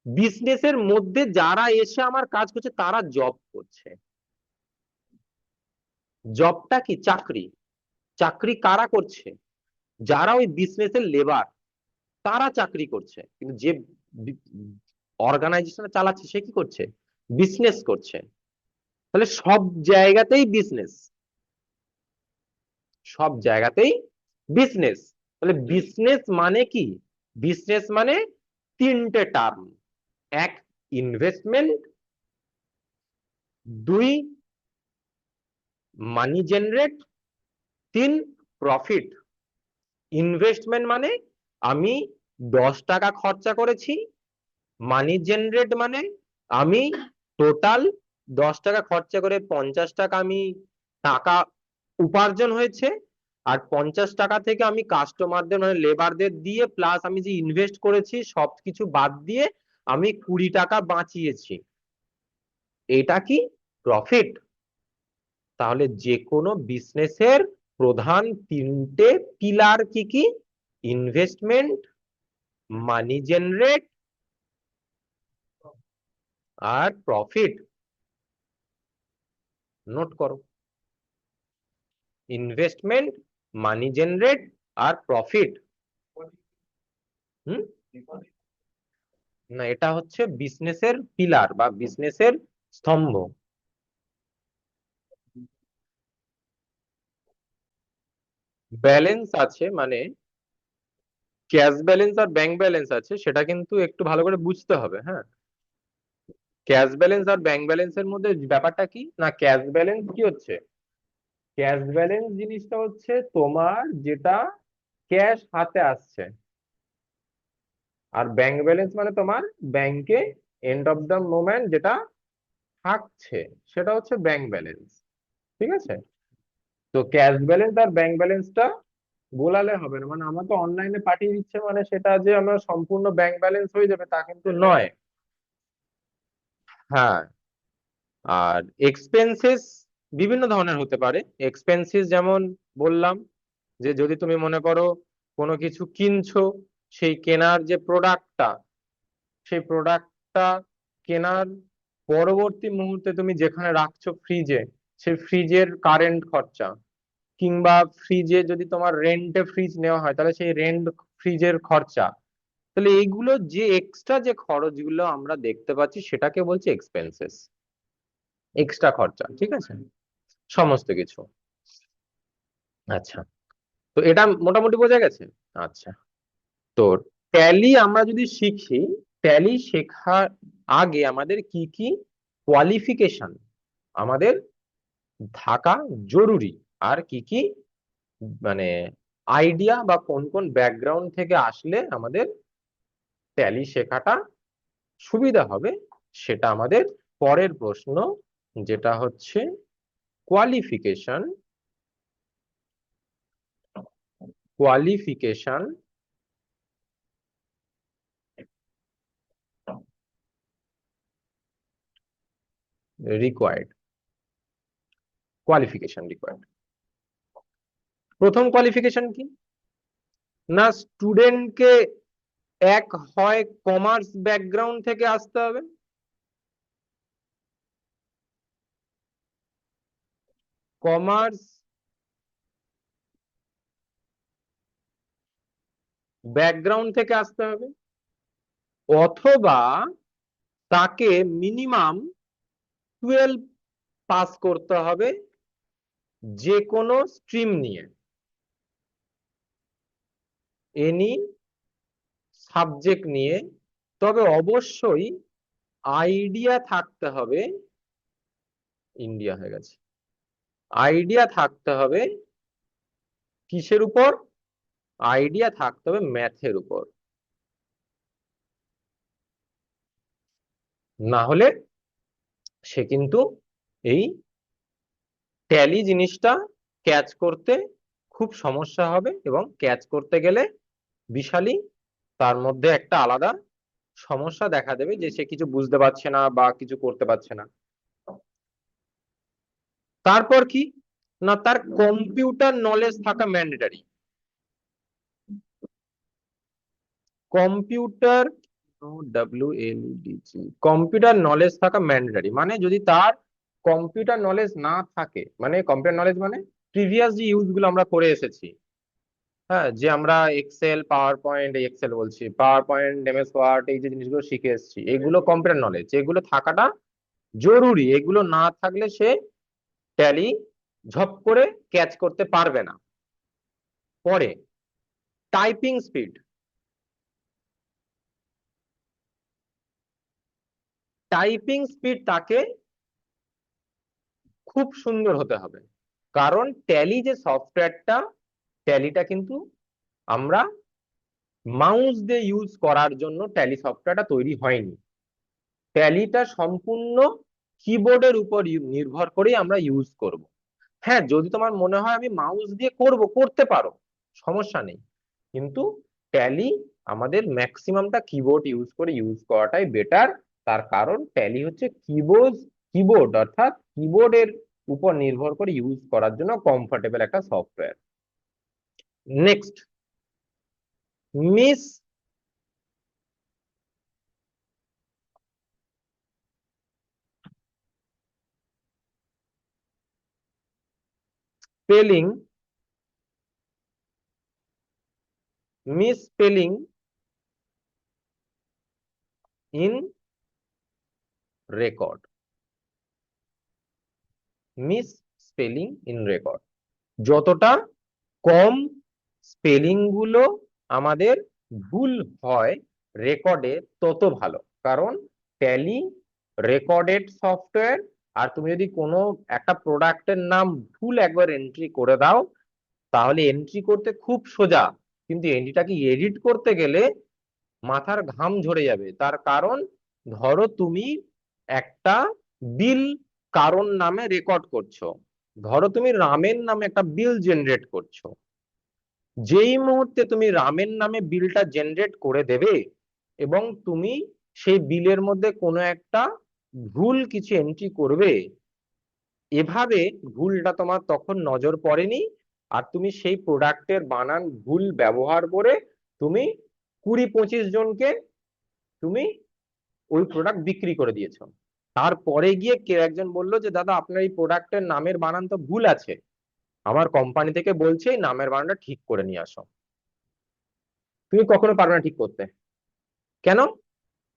বিজনেসের মধ্যে যারা এসে আমার কাজ করছে তারা জব করছে। জবটা কি? চাকরি। চাকরি কারা করছে? যারা ওই বিজনেসের লেবার, তারা চাকরি করছে, কিন্তু যে অর্গানাইজেশন চালাচ্ছে সে কি করছে? বিজনেস করছে। তাহলে সব জায়গাতেই বিজনেস, সব জায়গাতেই বিজনেস। তাহলে বিজনেস মানে কি? বিজনেস মানে তিনটে টার্ম: এক, ইনভেস্টমেন্ট; দুই, মানি জেনারেট; তিন, প্রফিট। ইনভেস্টমেন্ট মানে আমি 10 টাকা খরচা করেছি, মানি জেনারেট মানে আমি টোটাল 10 টাকা খরচা করে 50 টাকা আমি টাকা উপার্জন হয়েছে, আর 50 টাকা থেকে আমি কাস্টমারদের মানে লেবারদের দিয়ে প্লাস আমি যে ইনভেস্ট করেছি সবকিছু বাদ দিয়ে আমি 20 টাকা বাঁচিয়েছি, এটা কি? প্রফিট। তাহলে যে কোনো বিজনেসের প্রধান তিনটে পিলার কি কি? ইনভেস্টমেন্ট, মানি জেনারেট আর প্রফিট। নোট করো: ইনভেস্টমেন্ট, মানি জেনারেট আর প্রফিট। হুম, না এটা হচ্ছে বিজনেসের পিলার বা বিজনেসের স্তম্ভ। ব্যালেন্স আছে মানে ক্যাশ ব্যালেন্স আর ব্যাংক ব্যালেন্স আছে, সেটা কিন্তু একটু ভালো করে বুঝতে হবে। হ্যাঁ, ক্যাশ ব্যালেন্স আর ব্যাংক ব্যালেন্সের মধ্যে ব্যাপারটা কি না, ক্যাশ ব্যালেন্স কি হচ্ছে? ক্যাশ ব্যালেন্স জিনিসটা হচ্ছে তোমার যেটা ক্যাশ হাতে আসছে, আর ব্যাংক ব্যালেন্স মানে তোমার ব্যাংকে এন্ড অফ দ্য মোমেন্ট যেটা থাকছে, সেটা হচ্ছে ব্যাংক ব্যালেন্স। ঠিক আছে? তো ক্যাশ ব্যালেন্স আর ব্যাংক ব্যালেন্সটা গোলালে হবে না, মানে আমাকে অনলাইনে পাঠিয়ে দিচ্ছে মানে সেটা যে আমার সম্পূর্ণ ব্যাংক ব্যালেন্স হয়ে যাবে তা কিন্তু নয়। হ্যাঁ, আর এক্সপেন্সেস বিভিন্ন ধরনের হতে পারে। এক্সপেন্সেস যেমন বললাম, যে যদি তুমি মনে করো কোনো কিছু কিনছো, সেই কেনার যে প্রোডাক্টটা, সেই প্রোডাক্টটা কেনার পরবর্তী মুহূর্তে তুমি যেখানে রাখছো ফ্রিজে, সেই ফ্রিজের কারেন্ট খরচা, কিংবা ফ্রিজে যদি তোমার রেন্টে ফ্রিজ নেওয়া হয় তাহলে সেই রেন্ট ফ্রিজের খরচা, তাহলে এইগুলো যে এক্সট্রা যে খরচগুলো আমরা দেখতে পাচ্ছি সেটাকে বলছে এক্সপেন্সেস, এক্সট্রা খরচা। ঠিক আছে? সমস্ত কিছু। আচ্ছা, তো এটা মোটামুটি বোঝা গেছে। আচ্ছা, তো ট্যালি আমরা যদি শিখি, ট্যালি শেখার আগে আমাদের কি কি কোয়ালিফিকেশন আমাদের থাকা জরুরি, আর কি কি মানে আইডিয়া বা কোন কোন ব্যাকগ্রাউন্ড থেকে আসলে আমাদের ট্যালি শেখাটা সুবিধা হবে, সেটা আমাদের পরের প্রশ্ন, যেটা হচ্ছে qualification qualification required qualification required. প্রথম কোয়ালিফিকেশন কি না, স্টুডেন্টকে এক হয় কমার্স ব্যাকগ্রাউন্ড থেকে আসতে হবে, কমার্স ব্যাকগ্রাউন্ড থেকে আসতে হবে, অথবা তাকে মিনিমাম 12 পাস করতে হবে যে কোনো স্ট্রিম নিয়ে, এনি সাবজেক্ট নিয়ে। তবে অবশ্যই আইডিয়া থাকতে হবে, ইন্ডিয়া হয়ে গেছে, আইডিয়া থাকতে হবে কিসের উপর, আইডিয়া থাকতে হবে ম্যাথের উপর, না হলে সে কিন্তু এই ট্যালি জিনিসটা ক্যাচ করতে খুব সমস্যা হবে, এবং ক্যাচ করতে গেলে বিশালই তার মধ্যে একটা আলাদা সমস্যা দেখা দেবে, যে সে কিছু বুঝতে পারছে না বা কিছু করতে পারছে না। তারপর কি না, তার কম্পিউটার নলেজ থাকা mandatory, computer WLEDG computer knowledge থাকা ম্যান্ডেটরি। মানে যদি তার কম্পিউটার নলেজ না থাকে, মানে কম্পিউটার নলেজ মানে প্রিভিয়াস যে ইউজ গুলো আমরা করে এসেছি, হ্যাঁ, যে আমরা এক্সেল, পাওয়ার পয়েন্ট, এক্সেল বলছি, পাওয়ার পয়েন্ট, এমএস ওয়ার্ড, এই যে জিনিসগুলো শিখে এসেছি, এগুলো কম্পিউটার নলেজ, এগুলো থাকাটা জরুরি। এগুলো না থাকলে সে ট্যালি ঝপ করে ক্যাচ করতে পারবে না। পরে টাইপিং স্পিড, টাইপিং স্পিড তাকে খুব সুন্দর হতে হবে। কারণ ট্যালি যে সফটওয়্যারটা, ট্যালিটা কিন্তু আমরা মাউস দিয়ে ইউজ করার জন্য ট্যালি সফটওয়্যারটা তৈরি হয়নি। ট্যালিটা সম্পূর্ণ কিবোর্ডের উপর নির্ভর করেই আমরা ইউজ করব। হ্যাঁ, যদি তোমার মনে হয় আমি মাউস দিয়ে করব, করতে পারো, সমস্যা নেই, কিন্তু ট্যালি আমাদের ম্যাক্সিমামটা কিবোর্ড ইউজ করে ইউজ করাটাই বেটার। তার কারণ ট্যালি হচ্ছে কিবোর্ড অর্থাৎ কিবোর্ডের উপর নির্ভর করে ইউজ করার জন্য কমফোর্টেবল একটা software. Next, miss spelling, miss spelling in record, miss spelling in record, যতটা কম স্পেলিং গুলো আমাদের ভুল হয় রেকর্ডে তত ভালো। কারণ ট্যালি রেকর্ডেড সফটওয়্যার, আর তুমি যদি কোনো একটা প্রোডাক্টের নাম ভুল একবার এন্ট্রি করে দাও, তাহলে এন্ট্রি করতে খুব সোজা, কিন্তু এন্ট্রিটাকে এডিট করতে গেলে মাথার ঘাম ঝরে যাবে। তার কারণ ধরো তুমি একটা বিল কারণ নামে রেকর্ড করছো, ধরো তুমি রামের নামে একটা বিল জেনারেট করছো, যেই মুহূর্তে তুমি রামের নামে বিলটা জেনারেট করে দেবে এবং তুমি সেই বিলের মধ্যে কোনো একটা ভুল কিছু এন্ট্রি করবে, এভাবে ভুলটা তোমার তখন নজর পড়েনি, আর তুমি সেই প্রোডাক্টের বানান ভুল ব্যবহার করে তুমি 20-25 জনকে তুমি ওই প্রোডাক্ট বিক্রি করে দিয়েছো। তারপরে গিয়ে কেউ একজন বললো যে দাদা আপনার এই প্রোডাক্টের নামের বানান তো ভুল আছে, আমার কোম্পানি থেকে বলছে এই নামের বানানটা ঠিক করে নিয়ে আসো। তুমি কখনো পারবে না ঠিক করতে। কেন?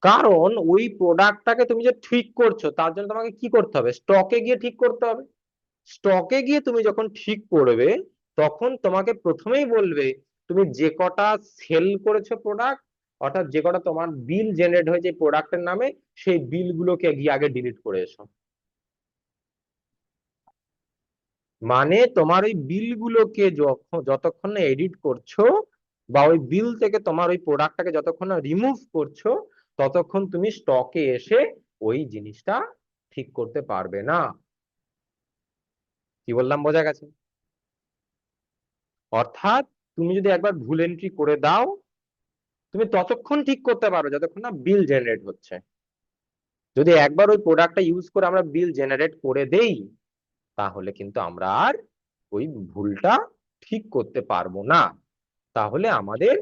কারণ ওই প্রোডাক্টটাকে তুমি যে ঠিক করছো তার জন্য তোমাকে কি করতে হবে, স্টকে গিয়ে ঠিক করতে হবে। স্টকে গিয়ে তুমি যখন ঠিক করবে, তখন তোমাকে প্রথমেই বলবে তুমি যে কটা সেল করেছো প্রোডাক্ট, অর্থাৎ যে কটা তোমার বিল জেনারেট হয়েছে প্রোডাক্টের নামে, সেই বিলগুলোকে গিয়ে আগে ডিলিট করে এসো। মানে তোমার ওই বিলগুলোকে যতক্ষণ না এডিট করছো, বা ওই বিল থেকে তোমার ওই প্রোডাক্টটাকে যতক্ষণ না রিমুভ করছো, ততক্ষণ তুমি স্টকে এসে ওই জিনিসটা ঠিক করতে পারবে না। কি বললাম, বোঝা গেছে? অর্থাৎ তুমি যদি একবার ভুল এন্ট্রি করে দাও, তুমি ততক্ষণ ঠিক করতে পারো যতক্ষণ না বিল জেনারেট হচ্ছে। যদি একবার ওই প্রোডাক্টটা ইউজ করে আমরা বিল জেনারেট করে দেই, তাহলে কিন্তু আমরা আর ওই ভুলটা ঠিক করতে পারবো না। তাহলে আমাদের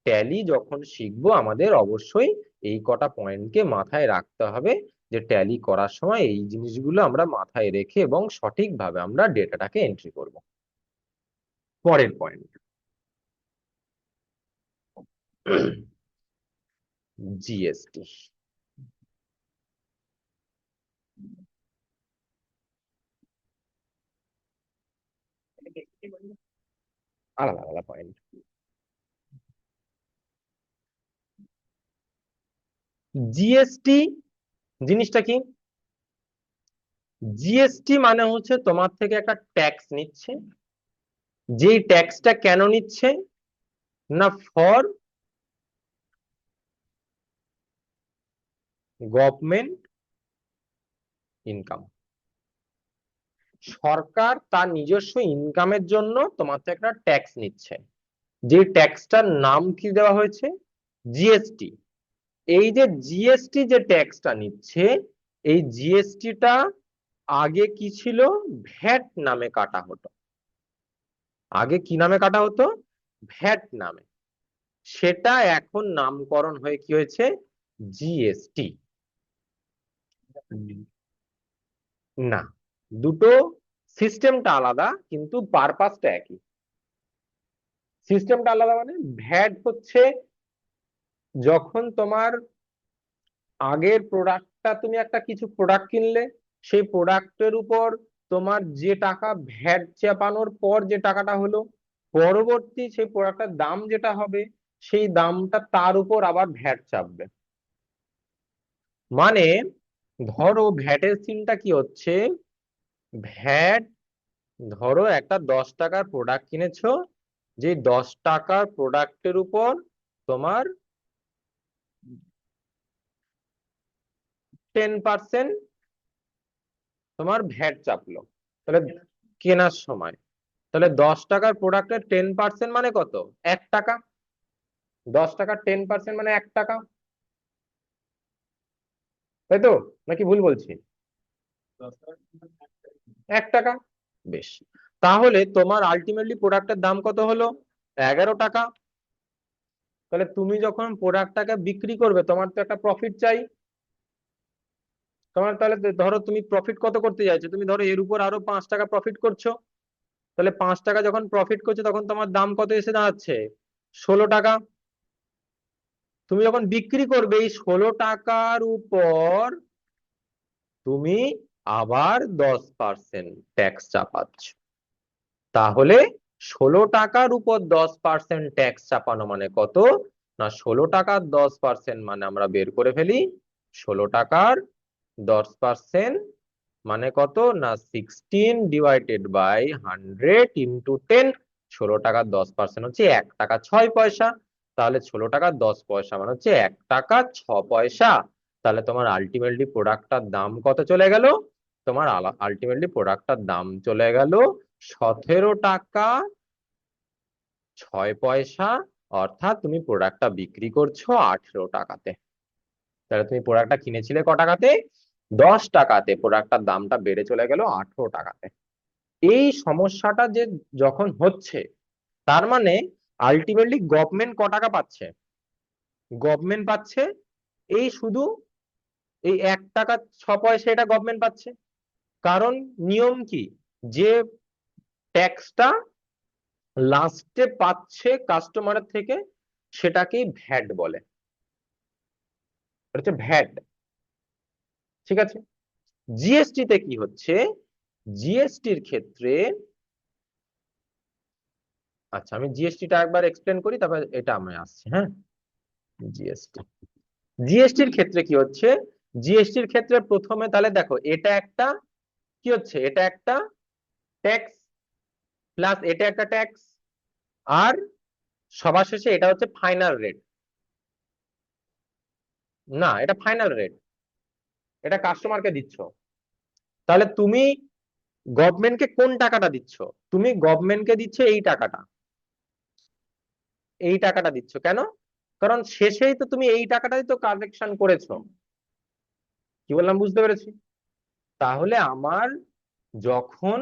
ট্যালি যখন শিখবো, আমাদের অবশ্যই এই কটা পয়েন্টকে মাথায় রাখতে হবে, যে ট্যালি করার সময় এই জিনিসগুলো আমরা মাথায় রেখে এবং সঠিকভাবে আমরা ডেটাটাকে এন্ট্রি করব। পরের পয়েন্ট, জিএসটি। আলাদা আলাদা পয়েন্ট। জিএসটি জিনিসটা কি? জিএসটি মানে হচ্ছে তোমার থেকে একটা ট্যাক্স নিচ্ছে। যেই ট্যাক্সটা কেন নিচ্ছে না, ফর গভর্নমেন্ট ইনকাম। সরকার তার নিজস্ব ইনকামের জন্য তোমার থেকে একটা ট্যাক্স নিচ্ছে। যে ট্যাক্সটার নাম কি দেওয়া হয়েছে? জিএসটি। এই যে জিএসটি যে ট্যাক্সটা নিচ্ছে, এই জিএসটিটা আগে কি ছিল? ভ্যাট নামে কাটা হতো। আগে কি নামে কাটা হতো? ভ্যাট নামে। সেটা এখন নামকরণ হয়ে কি হয়েছে? জিএসটি। না, দুটো সিস্টেমটা আলাদা কিন্তু পারপাসটা একই। সিস্টেমটা আলাদা মানে, ভ্যাট হচ্ছে যখন তোমার আগের প্রোডাক্টটা, তুমি একটা কিছু প্রোডাক্ট কিনলে, সেই প্রোডাক্টের উপর তোমার যে টাকা ভ্যাট চাপানোর পর যে টাকাটা হলো, পরবর্তী সেই প্রোডাক্টের দাম যেটা হবে, সেই দামটা তার উপর আবার ভ্যাট চাপবে। মানে ধরো ভ্যাটের সিনটা কি হচ্ছে, ভ্যাট, ধরো একটা 10 টাকার প্রোডাক্ট কিনেছো, যে 10 টাকার প্রোডাক্টের উপর তোমার 10% তোমার ভ্যাট চাপলো। তাহলে কেনার সময়, তাহলে 10 টাকার প্রোডাক্টের 10% মানে কত? 1 টাকা। 10 টাকার 10% মানে 1 টাকা, তাই তো? নাকি ভুল বলছি? 1 টাকা। বেশ, তাহলে তোমার আলটিমেটলি প্রোডাক্টের দাম কত হলো? 11 টাকা। তাহলে তুমি যখন প্রোডাক্টটাকে বিক্রি করবে, তোমার তো একটা প্রফিট চাই। তোমার তাহলে ধরো তুমি প্রফিট কত করতে চাইছো, তুমি ধরো এর উপর আরো 5 টাকা প্রফিট করছো। তাহলে 5 টাকা যখন প্রফিট করছো, তখন তোমার দাম কত এসে দাঁড়াচ্ছে? 16 টাকা। তুমি যখন বিক্রি করবে, এই 16 টাকার উপর তুমি আবার 10% ট্যাক্স চাপাচ্ছ। তাহলে 16 টাকার উপর 10% ট্যাক্স চাপানো মানে কত? না, 16 টাকার 10% মানে আমরা বের করে ফেলি। 16 টাকার 10% মানে কত? না, 16/100 × 10। 16 টাকার 10% হচ্ছে 1 টাকা 6 পয়সা। তাহলে 16 টাকার 10 পয়সা মানে হচ্ছে 1 টাকা 6 পয়সা। তাহলে তোমার আলটিমেটলি প্রোডাক্টটার দাম কত চলে গেল? তোমার আলটিমেটলি প্রোডাক্টটার দাম চলে গেল 17 টাকা 6 পয়সা। অর্থাৎ তুমি প্রোডাক্টটা বিক্রি করছো 18 টাকাতে। তাহলে তুমি প্রোডাক্টটা কিনেছিলে ক টাকাতে? 10 টাকাতে। প্রোডাক্টটার দামটা বেড়ে চলে গেল 18 টাকাতে। এই সমস্যাটা যে যখন হচ্ছে, তার মানে আলটিমেটলি গভর্নমেন্ট ক টাকা পাচ্ছে? গভর্নমেন্ট পাচ্ছে এই শুধু এই 1 টাকা 6 পয়সা, এটা গভর্নমেন্ট পাচ্ছে। কারণ নিয়ম কি, যে ট্যাক্সটা লাস্টে পাচ্ছে কাস্টমারের থেকে, সেটাকেই ভ্যাট বলে। এটা হচ্ছে ভ্যাট। ঠিক আছে? জিএসটি তে কি হচ্ছে? জিএসটির ক্ষেত্রে, আচ্ছা আমি জিএসটিটা একবার এক্সপ্লেন করি, তারপর এটা আমি আসছি, হ্যাঁ। জিএসটি, জিএসটির ক্ষেত্রে কি হচ্ছে, জিএসটির ক্ষেত্রে প্রথমে তাহলে দেখো এটা একটা কি হচ্ছে, এটা একটা ট্যাক্স, প্লাস এটা একটা ট্যাক্স, আর সবার শেষে এটা হচ্ছে ফাইনাল রেট। না, এটা ফাইনাল রেট, এটা কাস্টমারকে দিচ্ছ। তাহলে তুমি গভর্নমেন্টকে কোন টাকাটা দিচ্ছ? তুমি গভর্নমেন্টকে দিচ্ছ এই টাকাটা, এই টাকাটা দিচ্ছ কেন? কারণ শেষেই তো তুমি এই টাকাটাই তো কালেকশন করেছো। কি বললাম বুঝতে পেরেছি? তাহলে আমার যখন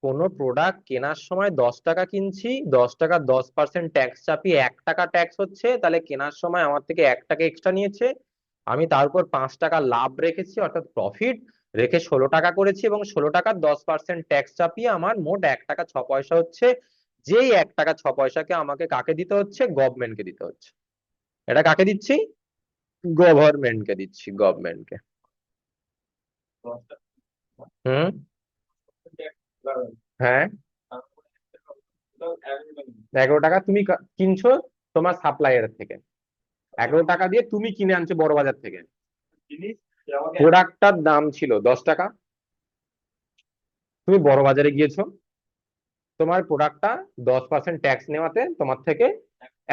কোন প্রোডাক্ট কেনার সময় 10 টাকা কিনছি, 10 টাকা 10% ট্যাক্স চাপিয়ে 1 টাকা ট্যাক্স হচ্ছে, তাহলে কেনার সময় আমার থেকে 1 টাকা এক্সট্রা নিয়েছে, আমি তার উপর 5 টাকা লাভ রেখেছি অর্থাৎ প্রফিট রেখে 16 টাকা করেছি, এবং 16 টাকার 10% ট্যাক্স চাপিয়ে আমার মোট 1 টাকা 6 পয়সা হচ্ছে। যেই 1 টাকা 6 পয়সাকে আমাকে কাকে দিতে হচ্ছে? গভর্নমেন্টকে দিতে হচ্ছে। এটা কাকে দিচ্ছি? গভর্নমেন্টকে দিচ্ছি, গভর্নমেন্টকে। হুম। হ্যাঁ, 11 টাকা তুমি কিনছো তোমার সাপ্লায়ার থেকে, 11 টাকা দিয়ে তুমি কিনে আনছো বড় বাজার থেকে। প্রোডাক্টটার দাম ছিল 10 টাকা, তুমি বড় বাজারে গিয়েছো, তোমার প্রোডাক্টটা 10% ট্যাক্স নেওয়াতে তোমার থেকে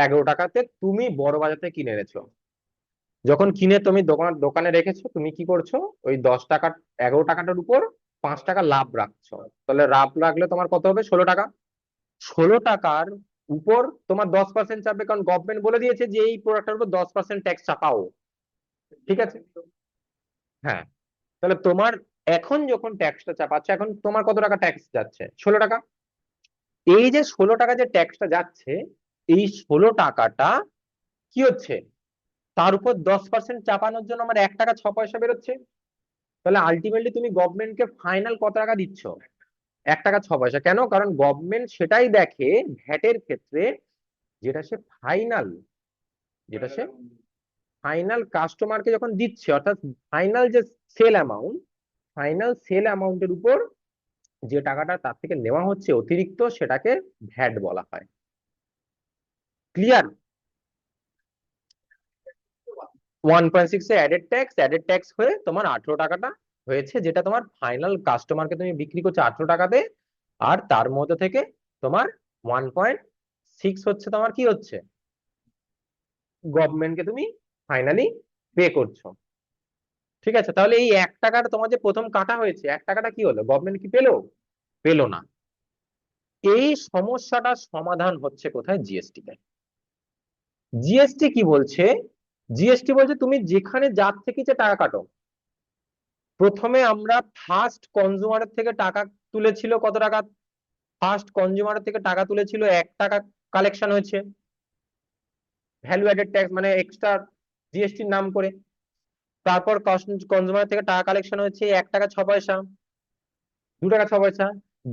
11 টাকাতে তুমি বড় বাজার থেকে কিনে এনেছো। যখন কিনে তুমি দোকানে রেখেছো, তুমি কি করছো? ওই 10 টাকা, 11 টাকাটার উপর 5 টাকা লাভ রাখছো। তাহলে লাভ রাখলে তোমার কত হবে? 16 টাকা। 16 টাকার উপর তোমার 10% চাপবে, কারণ গভর্নমেন্ট বলে দিয়েছে যে এই প্রোডাক্টের উপর 10% ট্যাক্স চাপাও। ঠিক আছে? হ্যাঁ। তাহলে তোমার এখন যখন ট্যাক্সটা চাপাচ্ছে, এখন তোমার কত টাকা ট্যাক্স যাচ্ছে? 16 টাকা। এই যে 16 টাকা যে ট্যাক্সটা যাচ্ছে, এই 16 টাকাটা কি হচ্ছে? তার উপর 10% চাপানোর জন্য আমার 1 টাকা 6 পয়সা বেরোচ্ছে। তাহলে আলটিমেটলি তুমি গভর্নমেন্টকে ফাইনাল কত টাকা দিচ্ছ? 1 টাকা 6 পয়সা। কেন? কারণ গভর্নমেন্ট সেটাই দেখে ভ্যাটের ক্ষেত্রে, যেটা সে ফাইনাল, যেটা সে ফাইনাল কাস্টমারকে যখন দিচ্ছে, অর্থাৎ ফাইনাল যে সেল অ্যামাউন্ট, ফাইনাল সেল অ্যামাউন্টের উপর যে টাকাটা তার থেকে নেওয়া হচ্ছে অতিরিক্ত, সেটাকে ভ্যাট বলা হয়। ক্লিয়ার? 1.6 এ অ্যাডেড ট্যাক্স হয়ে তোমার 18 টাকাটা হয়েছে, যেটা তোমার ফাইনাল কাস্টমারকে তুমি বিক্রি করছো 18 টাকাতে। আর তার মধ্যে থেকে তোমার 1.6 হচ্ছে তোমার কি হচ্ছে? গভর্নমেন্টকে তুমি ফাইনালি পে করছো। ঠিক আছে? তাহলে এই 1 টাকাটা তোমার যে প্রথম কাটা হয়েছে, 1 টাকাটা কি হলো? গভর্নমেন্ট কি পেলো? পেলো না। এই সমস্যাটার সমাধান হচ্ছে কোথায়? জিএসটি তে। জিএসটি কি বলছে? জিএসটি বলছে তুমি যেখানে যার থেকে যে টাকা কাটো, প্রথমে আমরা ফার্স্ট কনজিউমারের থেকে টাকা তুলেছিল কত টাকা? ফার্স্ট কনজিউমারের থেকে টাকা তুলেছিল 1 টাকা, কালেকশন হয়েছে ভ্যালু অ্যাডেড ট্যাক্স মানে এক্সট্রা জিএসটির নাম করে। তারপর কনজিউমার থেকে টাকা কালেকশন হয়েছে 1 টাকা 6 পয়সা, 2 টাকা 6 পয়সা।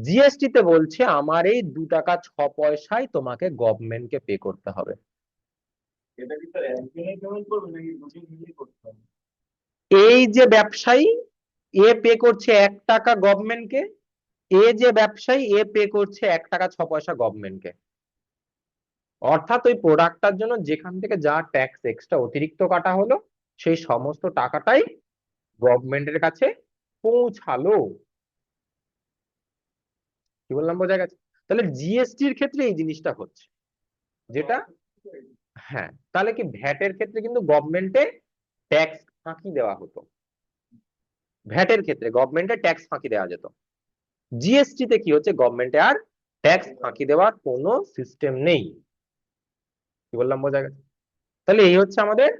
জিএসটি তে বলছে আমার এই 2 টাকা 6 পয়সায় তোমাকে গভর্নমেন্টকে পে করতে হবে। এটা কি স্যার একজনেই পেমেন্ট করবে নাকি দুজন মিলে করতে হবে? এই যে ব্যবসায়ী, এ পে করছে 1 টাকা গভর্নমেন্টকে, এ যে ব্যবসায়ী, এ পে করছে 1 টাকা 6 পয়সা গভর্নমেন্টকে। অর্থাৎ ওই প্রোডাক্টটার জন্য যেখান থেকে যা ট্যাক্স এক্সট্রা অতিরিক্ত কাটা হলো, সেই সমস্ত টাকাটাই গভর্নমেন্টের কাছে পৌঁছালো। কি বললাম বোঝা গেছে? তাহলে জিএসটির ক্ষেত্রে এই জিনিসটা হচ্ছে, যেটা হ্যাঁ। তাহলে কি ভ্যাটের ক্ষেত্রে কিন্তু গভর্নমেন্টে ট্যাক্স ফাঁকি দেওয়া হতো, ভ্যাটের ক্ষেত্রে গভর্নমেন্টে ট্যাক্স ফাঁকি দেওয়া যেত। জিএসটি তে কি হচ্ছে? গভর্নমেন্টে আর ট্যাক্স ফাঁকি দেওয়ার কোনো সিস্টেম নেই। কি বললাম বোঝা গেছে? তাহলে এই হচ্ছে আমাদের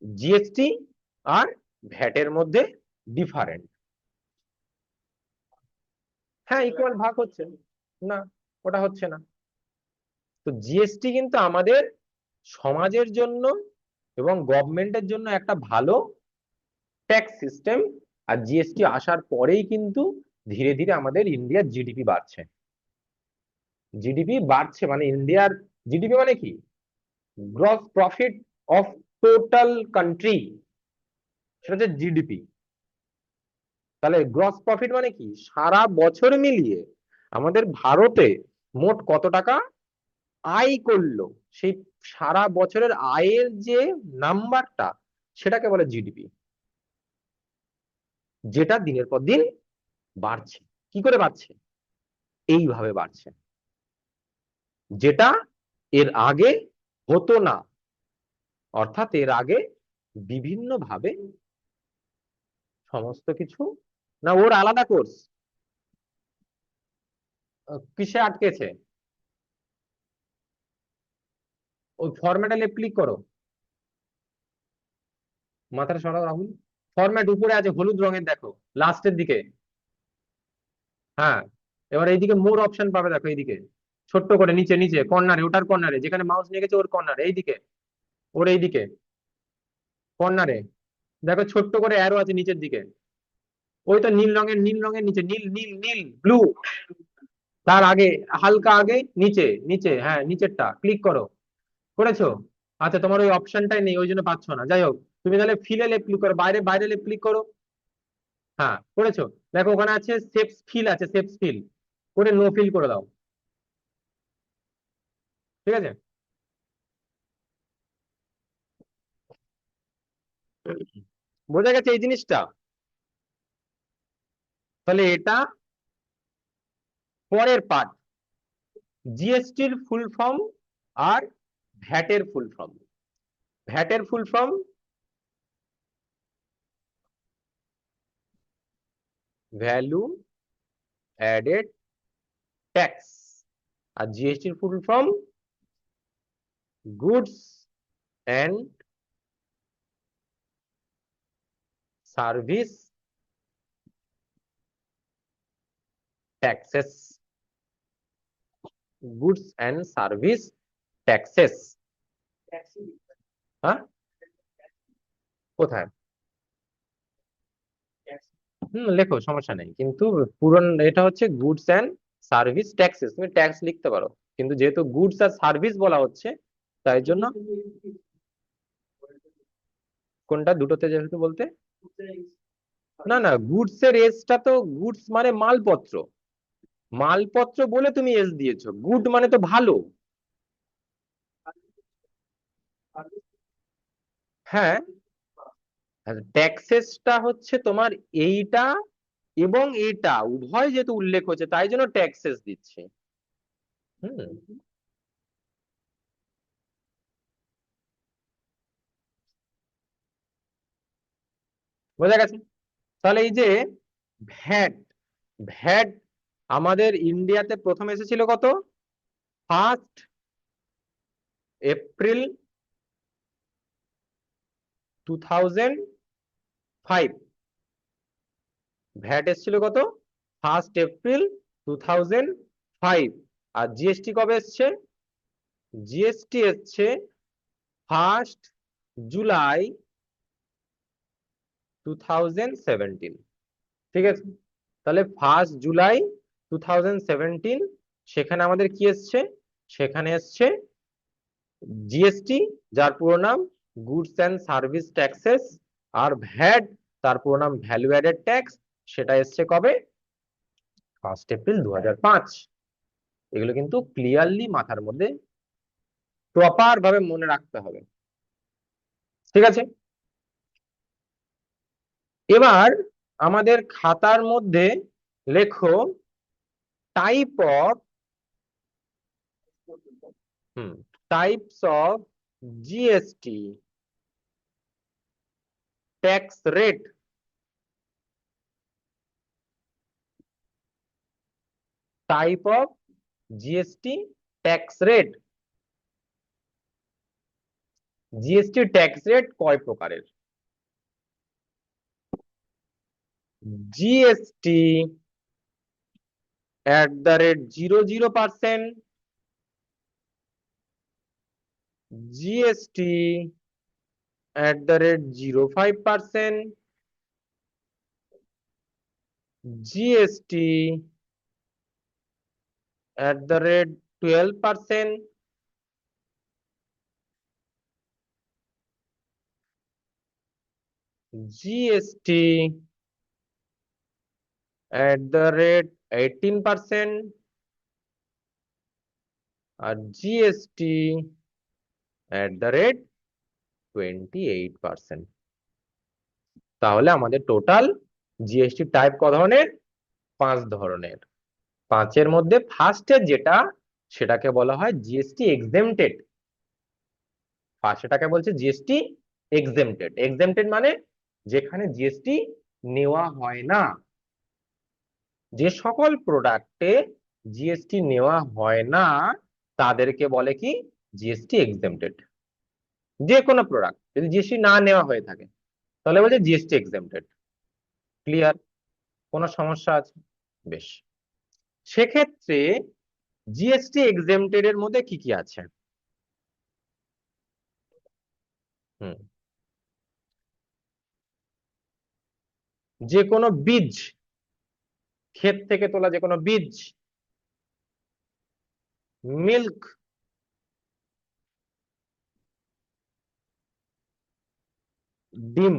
জিএসটি আর ভ্যাটের মধ্যে ডিফারেন্ট। হ্যাঁ, ইকুয়াল ভাগ হচ্ছে না, ওটা হচ্ছে না। তো জিএসটি কিন্তু আমাদের সমাজের জন্য এবং গভর্নমেন্টের জন্য একটা ভালো ট্যাক্স সিস্টেম। আর জিএসটি আসার পরেই কিন্তু ধীরে ধীরে আমাদের ইন্ডিয়ার জিডিপি বাড়ছে। জিডিপি বাড়ছে মানে ইন্ডিয়ার জিডিপি মানে কি? Gross profit of total country, সেটা হচ্ছে জিডিপি। তাহলে গ্রস প্রফিট মানে কি? সারা বছর মিলিয়ে আমাদের ভারতে মোট কত টাকা আয় করলো, সেই সারা বছরের আয়ের যে নাম্বারটা, সেটাকে বলে জিডিপি, যেটা দিনের পর দিন বাড়ছে। কি করে বাড়ছে? এইভাবে বাড়ছে, যেটা এর আগে হতো না। অর্থাৎ এর আগে বিভিন্ন ভাবে সমস্ত কিছু, না ওর আলাদা কোর্স, কিসে আটকেছে? ওই ফরম্যাটে লেফট ক্লিক করো, মাথাটা সরাও রাহুল। ফরম্যাট উপরে আছে হলুদ রঙের, দেখো লাস্টের দিকে। হ্যাঁ, এবার এইদিকে মোর অপশন পাবে, দেখো এইদিকে ছোট্ট করে নিচে নিচে কর্নারে, ওটার কর্নারে যেখানে মাউস নিয়ে গেছে ওর কর্নারে, এইদিকে, ওর এইদিকে কর্নারে দেখো ছোট্ট করে অ্যারো আছে নিচের দিকে। ওই তো নীল রঙের, নীল রঙের নিচে, নীল নীল নীল ব্লু, তার আগে, হালকা আগে, নিচে নিচে, হ্যাঁ নিচেরটা ক্লিক করো। করেছো? আচ্ছা, তোমার ওই অপশনটাই নেই, ওই জন্য পাচ্ছ না। যাই হোক, তুমি তাহলে ফিলে লেফট ক্লিক করো, বাইরে বাইরে লেফট ক্লিক করো। হ্যাঁ করেছো? দেখো ওখানে আছে সেপস ফিল, আছে সেপস ফিল, করে নো ফিল করে দাও। ঠিক আছে? বোঝা গেছে এই জিনিসটা? তাহলে এটা পরের পার্ট, জিএসটির ফুল ফর্ম আর ভ্যাটের ফুল ফর্ম। ভ্যাটের full form value added tax, আর জিএসটির full form goods and service taxes. Goods and service taxes. হ্যাঁ, কোথায়? লেখো, সমস্যা নেই, কিন্তু পুরন এটা হচ্ছে গুডস অ্যান্ড সার্ভিস ট্যাক্সেস, তুমি ট্যাক্স লিখতে পারো, কিন্তু যেহেতু গুডস আর সার্ভিস বলা হচ্ছে, তাই জন্য কোনটা দুটোতে যেহেতু বলতে, না না, গুডস এর এসটা তো, গুডস মানে মালপত্র, মালপত্র বলে তুমি এস দিয়েছো, গুড মানে তো ভালো। হ্যাঁ, ট্যাক্সেসটা হচ্ছে তোমার এইটা এবং এটা উভয় যেহেতু উল্লেখ হচ্ছে, তাই জন্য ট্যাক্সেস দিচ্ছে। হুম, বোঝা গেছে? তাহলে এই যে ভ্যাট, ভ্যাট আমাদের ইন্ডিয়াতে প্রথম এসেছিল কত? 1 এপ্রিল 2005। ভ্যাট এসেছিল কত? 1 এপ্রিল 2005। আর জিএসটি কবে এসছে? জিএসটি এসছে 1 জুলাই 2017। ঠিক আছে? তাহলে 1 জুলাই 2017, সেখানে আমাদের কি এসছে? সেখানে এসছে জিএসটি, যার পুরো নাম গুডস অ্যান্ড সার্ভিস ট্যাক্সেস, আর ভ্যাট তার পুরো নাম ভ্যালু অ্যাডেড ট্যাক্স, সেটা এসছে কবে? 1 এপ্রিল 2005। এগুলো কিন্তু ক্লিয়ারলি মাথার মধ্যে প্রপার ভাবে মনে রাখতে হবে। ঠিক আছে? এবার আমাদের খাতার মধ্যে লেখো type of, types of GST tax rate. Type of GST tax rate. GST tax rate কয় প্রকারের? জিএসটি @00%, জিএসটি @05%, জিএসটি @12%, জিএসটি @18%, আর জিএসটি @ 28%। তাহলে আমাদের টোটাল জিএসটি টাইপ ক ধরনের? 5 ধরনের। 5-এর মধ্যে ফার্স্টের যেটা, সেটাকে বলা হয় জিএসটি এক্সেমটেড। সেটাকে বলছে জিএসটি এক্সেমটেড। এক্সেমটেড মানে যেখানে জিএসটি নেওয়া হয় না। যে সকল প্রোডাক্টে জিএসটি নেওয়া হয় না তাদেরকে বলে কি? GST exempted. যে কোনো প্রোডাক্ট যদি জিএসটি না নেওয়া হয়ে থাকে তাহলে বলছে জিএসটি এক্সেমটেড। ক্লিয়ার? কোনো সমস্যা আছে? বেশ। সেক্ষেত্রে জিএসটি এক্সেমটেড এর মধ্যে কি কি আছে? হুম, যে কোনো বীজ, ক্ষেত থেকে তোলা যে কোনো বীজ, মিল্ক, ডিম,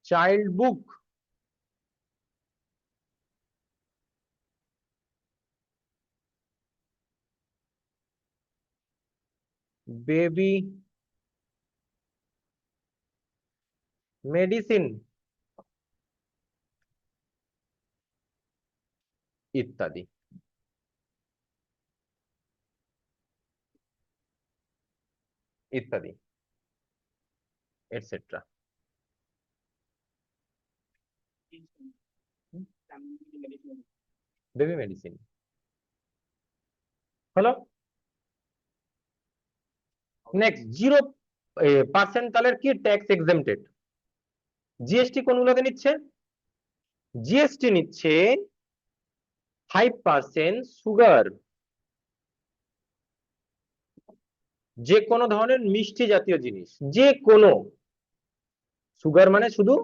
চাইল্ড বুক, বেবি মেডিসিন ইত্যাদি। ইত্যাদি এটসেট্রা। বেবি মেডিসিন হলো। নেক্সট 0% তাহলে কি ট্যাক্স এক্সেমটেড। জিএসটি কোনগুলোতে নিচ্ছে? জিএসটি নিচ্ছে 5% সুগার, যে কোনো ধরনের মিষ্টি জাতীয় জিনিস, যে কোনো। সুগার মানে শুধু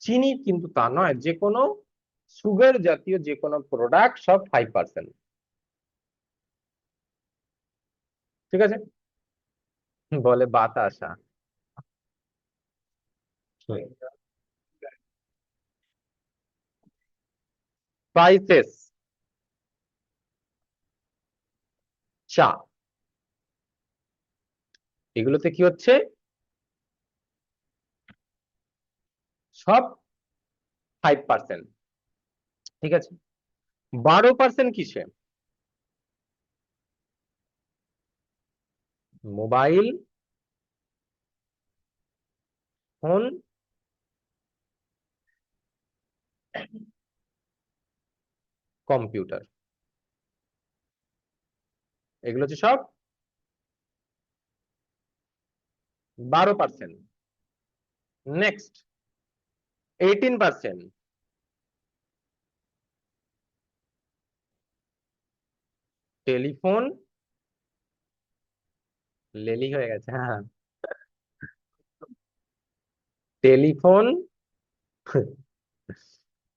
চিনি কিন্তু তা নয়, যে কোনো সুগার জাতীয় যে কোনো প্রোডাক্ট সব 5%। ঠিক আছে? বলে বাতাসা। স্পাইসেস, চা, এগুলোতে কি হচ্ছে? সব 5%। ঠিক আছে? 12% কিসে? মোবাইল ফোন, কম্পিউটার, এগুলো হচ্ছে সব 12%। নেক্সট 18% টেলিফোন, লেলি হয়ে গেছে, হ্যাঁ। টেলিফোন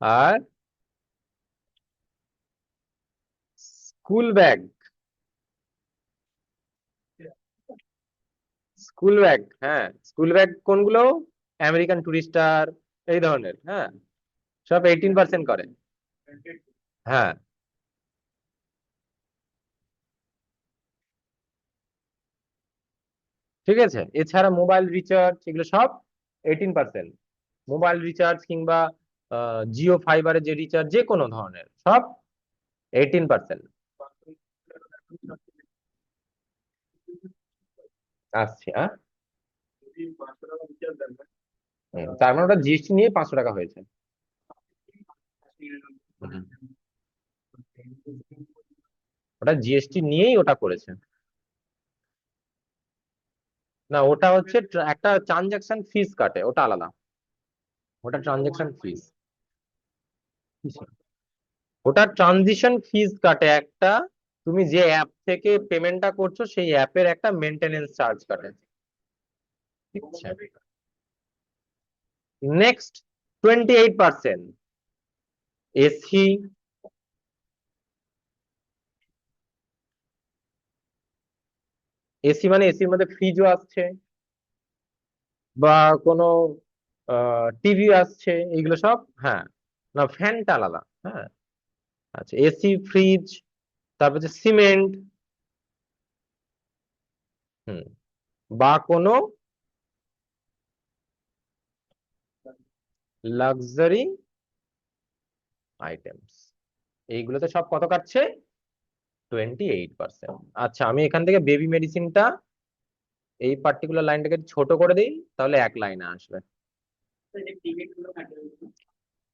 আর স্কুল ব্যাগ। স্কুল ব্যাগ, হ্যাঁ। স্কুল ব্যাগ কোনগুলো? আমেরিকান টুরিস্টার, এই ধরনের, হ্যাঁ। সব 18% করে। হ্যাঁ, ঠিক আছে। এছাড়া মোবাইল রিচার্জ, এগুলো সব 18%। মোবাইল রিচার্জ কিংবা জিও ফাইবারের যে রিচার্জ, যে কোনো ধরনের, সব 18%। আসছে, হ্যাঁ। তার মানে ওটা জিএসটি নিয়ে 500 টাকা হয়েছে। হুম, ওটা জিএসটি নিয়েই ওটা করেছে। না, ওটা হচ্ছে একটা ট্রানজাকশন ফিস কাটে, ওটা আলাদা। ওটা ট্রানজাকশন ফিস। ওটা ট্রানজিশন ফিস কাটে একটা। তুমি যে অ্যাপ থেকে পেমেন্টটা করছো সেই অ্যাপের একটা মেনটেনেন্স চার্জ কাটে। ঠিক আছে? Next 28% AC. এসি মানে এসির মধ্যে ফ্রিজও আসছে, বা কোনো টিভি আসছে, এগুলো সব, হ্যাঁ। না, ফ্যানটা আলাদা। হ্যাঁ, আচ্ছা, এসি, ফ্রিজ, তারপর হচ্ছে সিমেন্ট, হুম, বা কোনো লাক্সারি আইটেমস, এইগুলোতে সব কত কাটছে? 28%। আচ্ছা, আমি এখান থেকে বেবি মেডিসিনটা, এই পার্টিকুলার লাইনটাকে ছোট করে দিই, তাহলে এক লাইনে আসবে।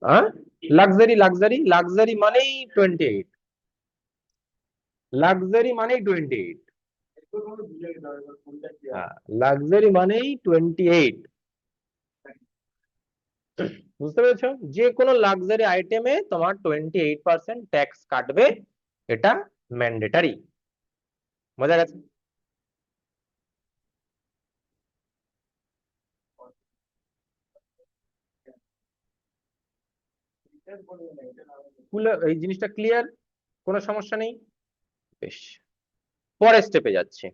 হ্যাঁ, লাক্সারি লাক্সারি লাক্সারি মানেই 28, লাক্সারি মানেই 28। হ্যাঁ, লাক্সারি মানেই 28। বুঝতে পেরেছো? যে কোনো লাক্সারি আইটেমে তোমার 28% ট্যাক্স কাটবে, এটা ম্যান্ডেটারি। বোঝা গেছে? এই জিনিসটা ক্লিয়ার? কোনো সমস্যা নেই? বেশ, পরের স্টেপে যাচ্ছি।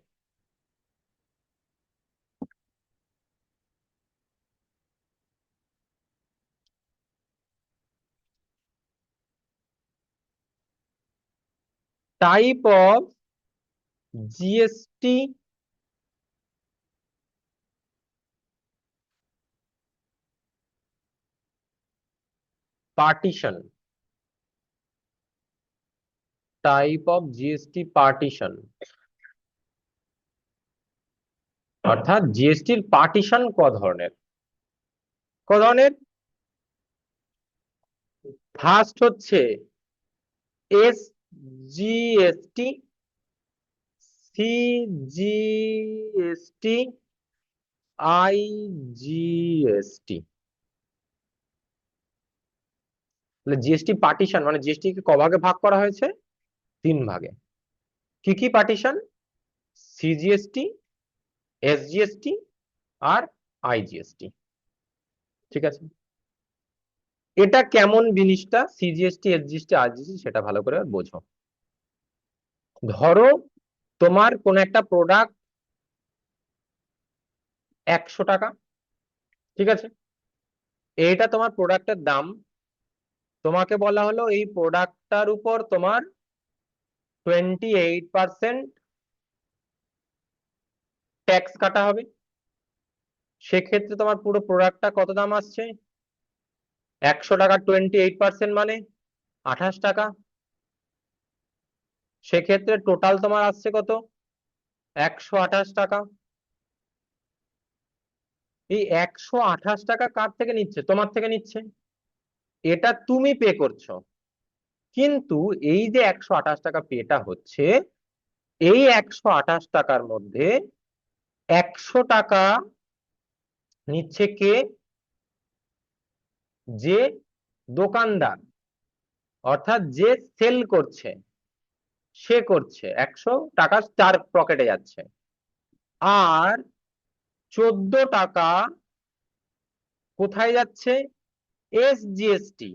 Type of GST partition, type of GST partition, অর্থাৎ জিএসটির পার্টিশন ক ধরনের? ক ধরনের? ফার্স্ট হচ্ছে এস জিএসটি, সিজিএসটি, আইজিএসটি। তাহলে জিএসটি পার্টিশন মানে জিএসটি কে কভাগে ভাগ করা হয়েছে? 3 ভাগে। কি কি পার্টিশন? সিজিএসটি, এসজিএসটি, আর আইজিএসটি। ঠিক আছে, এটা কেমন জিনিসটা সিজিএসটি, এসজিএসটি, আইজিএসটি, সেটা ভালো করে বোঝো। ধরো তোমার কোন একটা প্রোডাক্ট 100 টাকা, ঠিক আছে, এইটা তোমার প্রোডাক্টের দাম। তোমাকে বলা হলো এই প্রোডাক্টটার উপর তোমার 28% ট্যাক্স কাটা হবে। সেক্ষেত্রে তোমার পুরো প্রোডাক্টটা কত দাম আসছে? 100 টাকা 28% মানে 28 টাকা। সেক্ষেত্রে টোটাল তোমার আসছে কত? 128 টাকা। এই 128 টাকা কার থেকে নিচ্ছে? তোমার থেকে নিচ্ছে, এটা তুমি পে করছো। কিন্তু এই যে 128 টাকা পেটা হচ্ছে, এই 128 টাকার মধ্যে 100 টাকা নিচ্ছে কে? যে দোকানদার, অর্থাৎ যে সেল করছে, সে করছে, 100 টাকা তার পকেটে যাচ্ছে। আর 14 টাকা কোথায় যাচ্ছে? এসজিএসটি,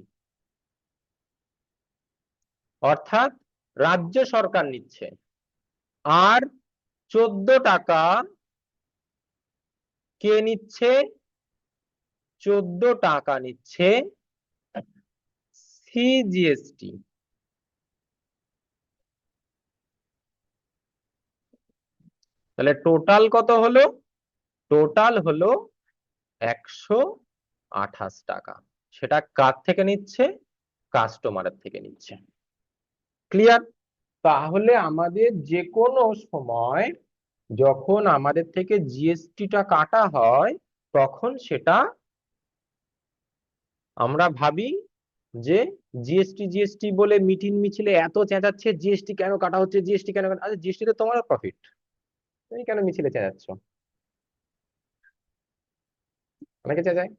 অর্থাৎ রাজ্য সরকার নিচ্ছে। আর 14 টাকা কে নিচ্ছে? 14 টাকা নিচ্ছে সিজিএসটি। তাহলে টোটাল কত হলো? টোটাল হলো 128 টাকা। সেটা কার থেকে নিচ্ছে? কাস্টমারের থেকে নিচ্ছে। ক্লিয়ার? তাহলে আমাদের যে কোনো সময় যখন আমাদের থেকে জিএসটিটা কাটা হয়, তখন সেটা আমরা ভাবি যে জিএসটি জিএসটি বলে মিটিং মিছিলে এত চেঁচাচ্ছে, জিএসটি কেন কাটা হচ্ছে, জিএসটি কেন কাটা? আচ্ছা, জিএসটি তো তোমারও প্রফিট, তুমি কেন মিছিলে চেঁচাচ্ছ? অনেকে চেঁচায়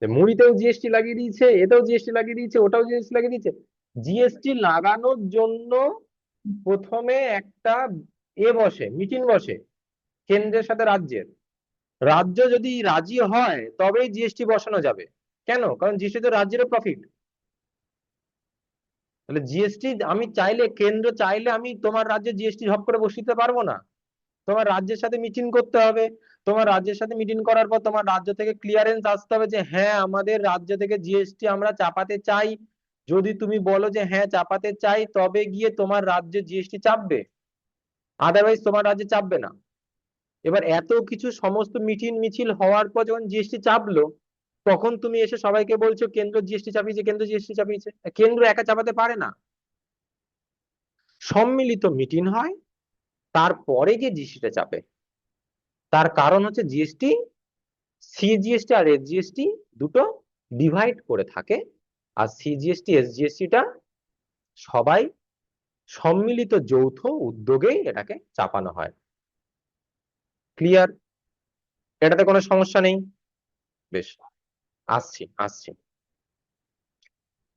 যে মুড়িতেও জিএসটি লাগিয়ে দিয়েছে, এতেও জিএসটি লাগিয়ে দিয়েছে, ওটাও জিএসটি লাগিয়ে দিয়েছে। জিএসটি লাগানোর জন্য প্রথমে একটা বসে, মিটিং বসে কেন্দ্রের সাথে রাজ্যের। রাজ্য যদি রাজি হয় তবেই জিএসটি বসানো যাবে। কেন? কারণ জিএসটি তো রাজ্যেরও প্রফিট। তাহলে জিএসটি আমি চাইলে, কেন্দ্র চাইলে আমি তোমার রাজ্যে জিএসটি ঝপ করে বসিয়ে দিতে পারবো না। তোমার রাজ্যের সাথে মিটিং করতে হবে। তোমার রাজ্যের সাথে মিটিং করার পর তোমার রাজ্য থেকে ক্লিয়ারেন্স আসতে হবে যে হ্যাঁ আমাদের রাজ্য থেকে জিএসটি আমরা চাপাতে চাই। যদি তুমি বলো যে হ্যাঁ চাপাতে চাই, তবে গিয়ে তোমার রাজ্যে জিএসটি চাপবে, আদারওয়াইজ তোমার রাজ্যে চাপবে না। এবার এত কিছু সমস্ত মিটিং মিছিল হওয়ার পর যখন জিএসটি চাপলো, তখন তুমি এসে সবাইকে বলছো কেন্দ্র জিএসটি চাপিয়েছে, কেন্দ্র জিএসটি চাপিয়েছে। কেন্দ্র একা চাপাতে পারে না, সম্মিলিত মিটিং হয়, তারপরে গিয়ে জিএসটিটা চাপে। তার কারণ হচ্ছে জিএসটি, সিজিএসটি আর এসজিএসটি দুটো ডিভাইড করে থাকে, আর সিজিএসটি এসজিএসটিটা সবাই সম্মিলিত যৌথ উদ্যোগেই এটাকে চাপানো হয়। ক্লিয়ার? এটাতে কোনো সমস্যা নেই? বেশ, আসছি আসছি।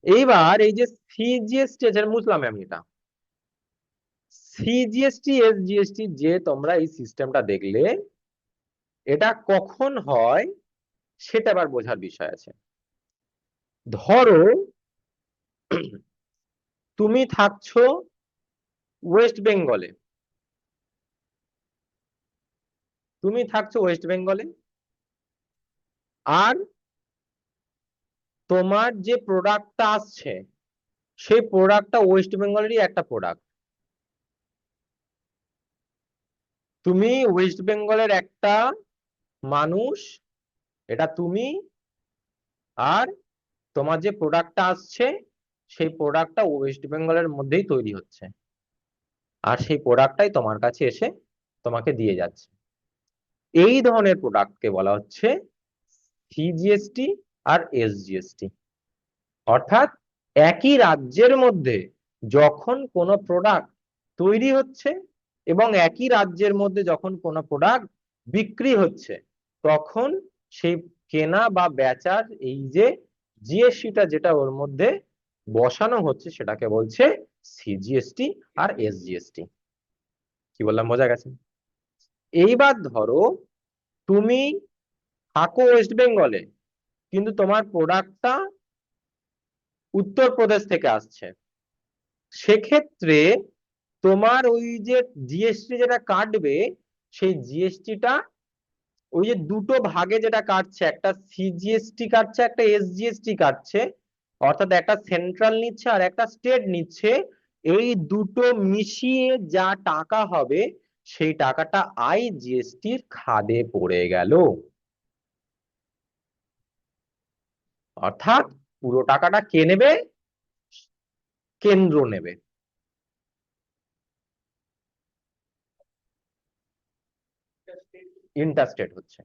এইবার এই যে সিজিএসটি, বুঝলাম আমি এটা। সিজিএসটি এসজিএসটি যে তোমরা এই সিস্টেমটা দেখলে, এটা কখন হয় সেটা আবার বোঝার বিষয় আছে। ধরো তুমি থাকছো ওয়েস্ট বেঙ্গলে, আর তোমার যে প্রোডাক্টটা আসছে সেই প্রোডাক্টটা ওয়েস্ট বেঙ্গলেরই একটা প্রোডাক্ট। তুমি ওয়েস্ট বেঙ্গলের একটা মানুষ, এটা তুমি, আর তোমার যে প্রোডাক্টটা আসছে সেই প্রোডাক্টটা ওয়েস্ট বেঙ্গলের মধ্যেই তৈরি হচ্ছে, আর সেই প্রোডাক্টটাই তোমার কাছে এসে তোমাকে দিয়ে যাচ্ছে। এই ধরনের প্রোডাক্টকে বলা হচ্ছে সিজিএসটি আর এসজিএসটি। অর্থাৎ একই রাজ্যের মধ্যে যখন কোনো প্রোডাক্ট তৈরি হচ্ছে এবং একই রাজ্যের মধ্যে যখন কোনো প্রোডাক্ট বিক্রি হচ্ছে, তখন সেই কেনা বা বেচার এই যে জিএসটিটা যেটা ওর মধ্যে বসানো হচ্ছে সেটাকে বলছে সিজিএসটি আর এসজিএসটি। কি বললাম, বোঝা গেছে? এইবার ধরো তুমি থাকো ওয়েস্ট বেঙ্গলে, কিন্তু তোমার প্রোডাক্টটা উত্তরপ্রদেশ থেকে আসছে। সেক্ষেত্রে তোমার ওই যে জিএসটি যেটা কাটবে, সেই জিএসটিটা ওই যে দুটো ভাগে যেটা কাটছে, একটা সিজিএসটি কাটছে, একটা এসজিএসটি কাটছে, অর্থাৎ একটা সেন্ট্রাল নিচ্ছে আর একটা স্টেট নিচ্ছে। এই দুটো মিশিয়ে যা টাকা হবে সেই টাকাটা আইজিএসটির খাদে পড়ে গেল। অর্থাৎ পুরো টাকাটা কে নেবে? কেন্দ্র নেবে। ইন্টারস্টেট হচ্ছে।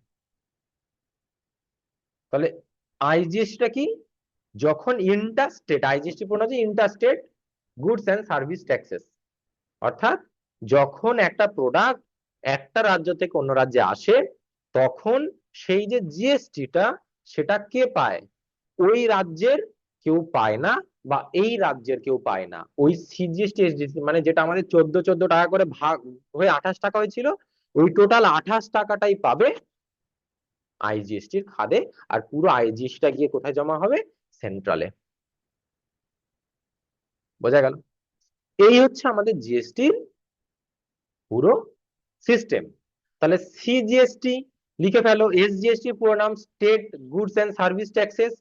তাহলে আইজিএসটিটা কি? যখন ইন্টারস্টেট, আইজিএসটি পূর্ণ হচ্ছে interstate goods and service taxes. অর্থাৎ যখন একটা প্রোডাক্ট একটা রাজ্য থেকে অন্য রাজ্যে আসে, তখন সেই যে জিএসটিটা সেটা কে পায়? ওই রাজ্যের কেউ পায় না, বা এই রাজ্যের কেউ পায় না। ওই সিজিএসটি এসজিএসটি মানে যেটা আমাদের 14 টাকা করে ভাগ হয়ে 28 টাকা হয়েছিল, ওই টোটাল 28 টাকাটাই পাবে আইজিএসটির খাদে। আর পুরো আইজিএসটিটা গিয়ে কোথায় জমা হবে? সেন্ট্রালে। বোঝা গেল? এই হচ্ছে আমাদের জিএসটির পুরো সিস্টেম। তাহলে সিজিএসটি লিখে ফেলো। এসজিএসটি পুরো নাম state goods and service taxes,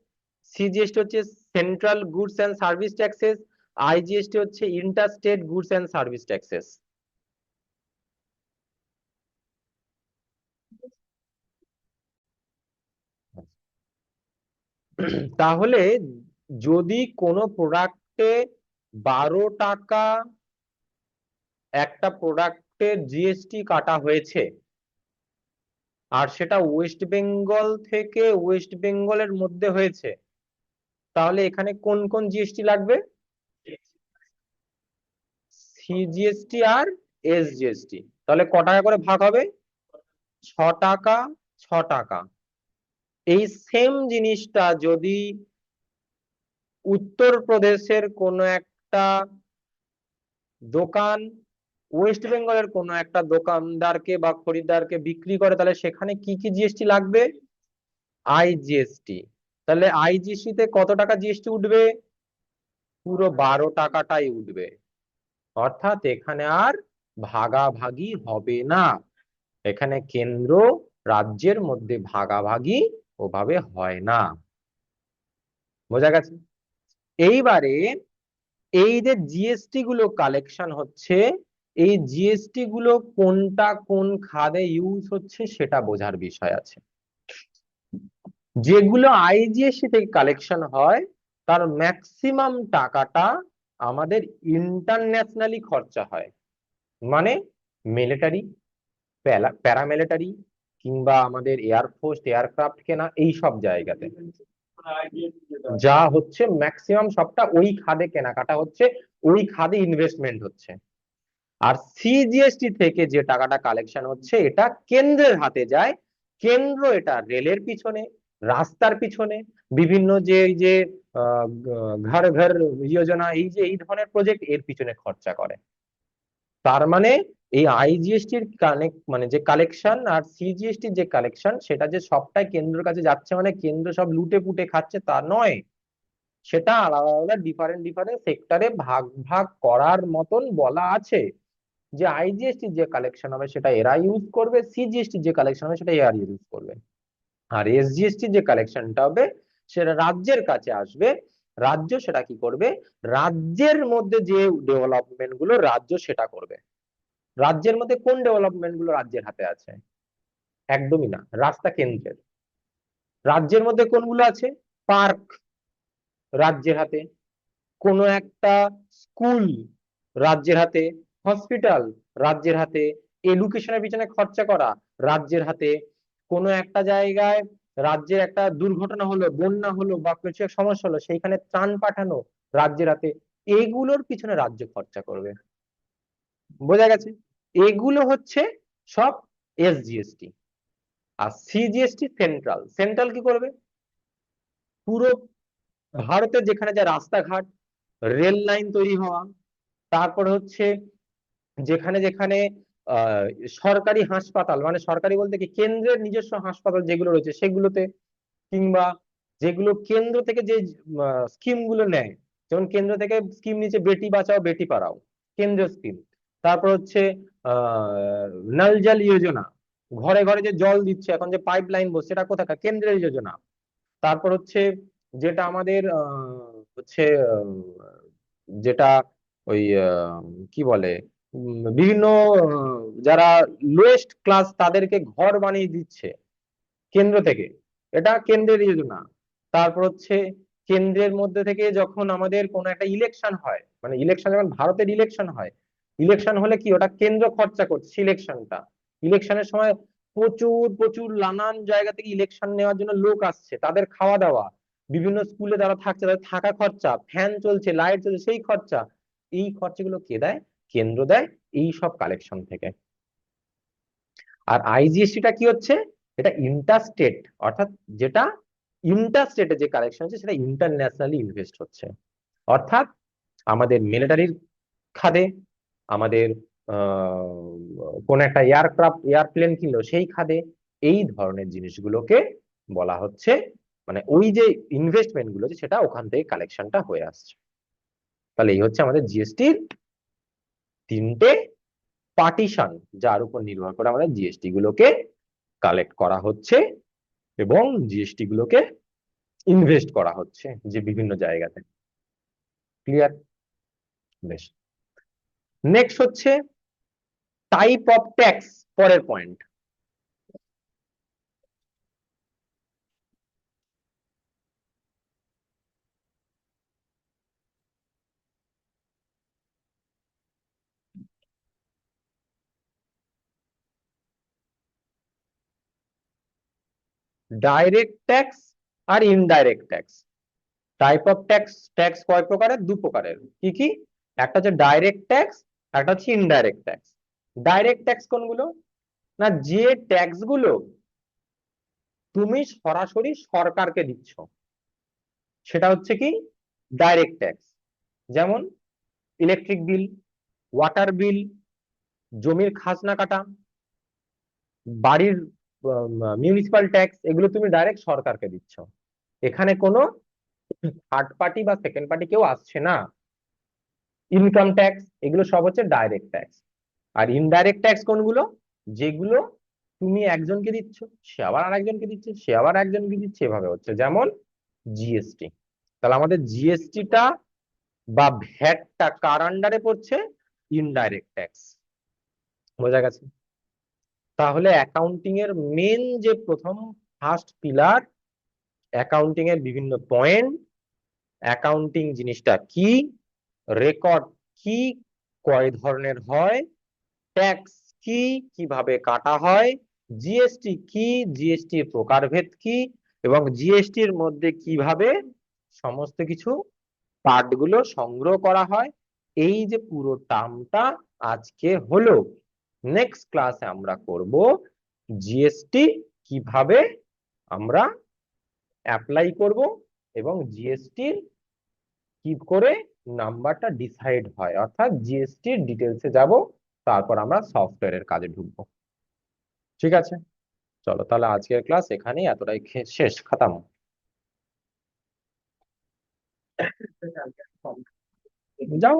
CGST হচ্ছে central goods and service taxes, IGST হচ্ছে inter state goods and service taxes. তাহলে যদি কোনো প্রোডাক্টে 12 টাকা একটা প্রোডাক্টের জিএসটি কাটা হয়েছে, আর সেটা ওয়েস্ট বেঙ্গল থেকে ওয়েস্ট বেঙ্গলের মধ্যে হয়েছে, তাহলে এখানে কোন কোন জিএসটি লাগবে? সিজিএসটি আর এসজিএসটি। তাহলে ক টাকা করে ভাগ হবে? 6 টাকা, 6 টাকা। এই সেম জিনিসটা যদি উত্তরপ্রদেশের কোনো একটা দোকান ওয়েস্ট বেঙ্গলের কোনো একটা দোকানদারকে বা খরিদ্দারকে বিক্রি করে, তাহলে সেখানে কি কি জিএসটি লাগবে? আইজিএসটি। তাহলে আইজিএসটি তে কত টাকা জিএসটি উঠবে? পুরো 12 টাকাটাই উঠবে। অর্থাৎ এখানে আর ভাগাভাগি হবে না। এখানে কেন্দ্র রাজ্যের মধ্যে ভাগাভাগি ওভাবে হয় না। বোঝা গেছে? এইবারে এই যে জিএসটি গুলো কালেকশন হচ্ছে, এই জিএসটি গুলো কোনটা কোন খাতে ইউজ হচ্ছে সেটা বোঝার বিষয় আছে। যেগুলো আইজিএসটি থেকে কালেকশন হয় তার ম্যাক্সিমাম টাকাটা আমাদের ইন্টারন্যাশনালি খরচা হয়, মানে মিলিটারি, প্যারামিলিটারি, কিংবা আমাদের এয়ারফোর্স এয়ারক্রাফট কেনা, এই সব জায়গাতে যা হচ্ছে ম্যাক্সিমাম সবটা ওই খাদে কেনাকাটা হচ্ছে, ওই খাদে ইনভেস্টমেন্ট হচ্ছে। আর সিজিএসটি থেকে যে টাকাটা কালেকশন হচ্ছে এটা কেন্দ্রের হাতে যায়। কেন্দ্র এটা রেলের পিছনে, রাস্তার পিছনে, বিভিন্ন যে এই যে ঘর ঘর যোজনা, এই যে এই ধরনের প্রজেক্ট এর পিছনে খরচা করে। তার মানে এই আইজিএসটির কানেক্ট মানে যে কালেকশন আর সিজিএসটির যে কালেকশন সেটা যে সবটাই কেন্দ্রের কাছে যাচ্ছে মানে কেন্দ্র সব লুটে পুটে খাচ্ছে তা নয়। সেটা আলাদা আলাদা ডিফারেন্ট ডিফারেন্ট সেক্টরে ভাগ ভাগ করার মতন বলা আছে, যে আইজিএসটি যে কালেকশন হবে সেটা এরা ইউজ করবে, সিজিএসটি যে কালেকশন হবে সেটা এরা ইউজ করবে, আর এসজিএসটি যে কালেকশনটা হবে সেটা রাজ্যের কাছে আসবে। রাজ্য সেটা কি করবে? রাজ্যের মধ্যে যে ডেভেলপমেন্ট গুলো রাজ্য সেটা করবে। রাজ্যের মধ্যে কোন ডেভেলপমেন্ট গুলো রাজ্যের হাতে আছে? একদমই না, রাস্তা কেন্দ্রের। রাজ্যের মধ্যে কোনগুলো আছে? পার্ক রাজ্যের হাতে, কোনো একটা স্কুল রাজ্যের হাতে, হসপিটাল রাজ্যের হাতে, এডুকেশনের পিছনে খরচা করা রাজ্যের হাতে, কোনো একটা জায়গায় রাজ্যের একটা দুর্ঘটনা হলো, বন্যা হলো বা কিছু এক সমস্যা হলো সেইখানে ত্রাণ পাঠানো রাজ্যের হাতে, এগুলোর পিছনে রাজ্য খরচা করবে। বোঝা গেছে? এগুলো হচ্ছে সব এসজিএসটি। আর সিজিএসটি সেন্ট্রাল। সেন্ট্রাল কি করবে? পুরো ভারতের যেখানে যা রাস্তাঘাট, রেল লাইন তৈরি হওয়া, তারপর হচ্ছে যেখানে যেখানে আহ সরকারি হাসপাতাল, মানে সরকারি বলতে কি কেন্দ্রের নিজস্ব হাসপাতাল যেগুলো রয়েছে সেগুলোতে, কিংবা যেগুলো কেন্দ্র থেকে যে স্কিম গুলো নেয়, যেমন কেন্দ্র থেকে স্কিম নিচ্ছে বেটি বাঁচাও বেটি পড়াও, কেন্দ্রীয় স্কিম। তারপর হচ্ছে আহ নল জল যোজনা, ঘরে ঘরে যে জল দিচ্ছে এখন, যে পাইপ লাইন বসছে, সেটা কোথাকার? কেন্দ্রের যোজনা। তারপর হচ্ছে যেটা আমাদের হচ্ছে যেটা ওই কি বলে বিভিন্ন যারা লোয়েস্ট ক্লাস তাদেরকে ঘর বানিয়ে দিচ্ছে কেন্দ্র থেকে, এটা কেন্দ্রের যোজনা। তারপর হচ্ছে কেন্দ্রের মধ্যে থেকে যখন আমাদের কোন একটা ইলেকশন হয়, মানে ইলেকশন যখন ভারতের ইলেকশন হয়, ইলেকশন হলে কি ওটা কেন্দ্র খরচা করছে ইলেকশনটা। ইলেকশনের সময় প্রচুর প্রচুর নানান জায়গা থেকে ইলেকশন নেওয়ার জন্য লোক আসছে, তাদের খাওয়া দাওয়া, বিভিন্ন স্কুলে যারা থাকছে তাদের থাকা খরচা, ফ্যান চলছে লাইট চলছে সেই খরচা, এই খরচাগুলো কে দেয়? কেন্দ্র দেয়, এই সব কালেকশন থেকে। আর আইজিএসটিটা কি হচ্ছে? এটা ইন্টারস্টেট, অর্থাৎ যেটা ইন্টারস্টেটে যে কালেকশন হচ্ছে সেটা ইন্টারন্যাশনালি ইনভেস্ট হচ্ছে। অর্থাৎ আমাদের মিলিটারির খাদে, আমাদের কোন একটা এয়ারক্রাফট এয়ারপ্লেন কিনলো সেই খাদে, এই ধরনের জিনিসগুলোকে বলা হচ্ছে, মানে ওই যে ইনভেস্টমেন্ট গুলো সেটা ওখান থেকে কালেকশনটা হয়ে আসছে। তাহলে এই হচ্ছে আমাদের জিএসটির তিনটে পার্টিশন, যার উপর নির্ভর করে আমাদের জিএসটি গুলোকে কালেক্ট করা হচ্ছে এবং জিএসটি গুলোকে ইনভেস্ট করা হচ্ছে যে বিভিন্ন জায়গাতে। ক্লিয়ার? বেশ। নেক্সট হচ্ছে টাইপ অফ ট্যাক্স, পরের পয়েন্ট। ডাইরেক্ট ট্যাক্স আর indirect tax. Type of tax, tax কয় প্রকারের? দু প্রকারের। কি কি? একটা হচ্ছে ডাইরেক্ট ট্যাক্স, একটা হচ্ছে ইনডাইরেক্ট ট্যাক্স। ডাইরেক্ট ট্যাক্স কোনগুলো? না, যে ট্যাক্স গুলো তুমি সরাসরি সরকারকে দিচ্ছ সেটা হচ্ছে কি ডাইরেক্ট ট্যাক্স। যেমন ইলেকট্রিক বিল, ওয়াটার বিল, জমির খাজনা কাটা, বাড়ির মিউনিসিপাল ট্যাক্স, এগুলো তুমি ডাইরেক্ট সরকারকে দিচ্ছ। এখানে কোনো থার্ড পার্টি বা সেকেন্ড পার্টি কেউ আসছে না। ইনকাম ট্যাক্স, এগুলো সব হচ্ছে ডাইরেক্ট ট্যাক্স। আর ইনডাইরেক্ট ট্যাক্স কোনগুলো? যেগুলো তুমি একজনকে দিচ্ছ, সে আবার আরেকজনকে দিচ্ছে, সে আবার একজনকে দিচ্ছে, এভাবে হচ্ছে। যেমন জিএসটি, তাহলে আমাদের জিএসটিটা বা ভ্যাটটা কার আন্ডারে পড়ছে? Indirect tax. বোঝা গেছে? তাহলে অ্যাকাউন্টিং এর মেন যে প্রথম ফার্স্ট পিলার, অ্যাকাউন্টিং এর বিভিন্ন পয়েন্ট, অ্যাকাউন্টিং জিনিসটা কি, রেকর্ড কি, কয় ধরনের হয়, ট্যাক্স কি, কিভাবে কাটা হয়, জিএসটি কি, জিএসটির প্রকারভেদ কি, এবং জিএসটির মধ্যে কিভাবে সমস্ত কিছু পার্ট গুলো সংগ্রহ করা হয়, এই যে পুরো টার্মটা আজকে হলো। নেক্সট ক্লাসে আমরা করব জিএসটি কিভাবে আমরা অ্যাপ্লাই করব, এবং জিএসটির কি করে নাম্বারটা ডিসাইড হয়, অর্থাৎ জিএসটির ডিটেলসে যাব, তারপর আমরা সফটওয়্যারের কাজে ঢুকবো। ঠিক আছে, চলো তাহলে আজকের ক্লাস এখানেই এতটাই শেষ, খতম। যাও।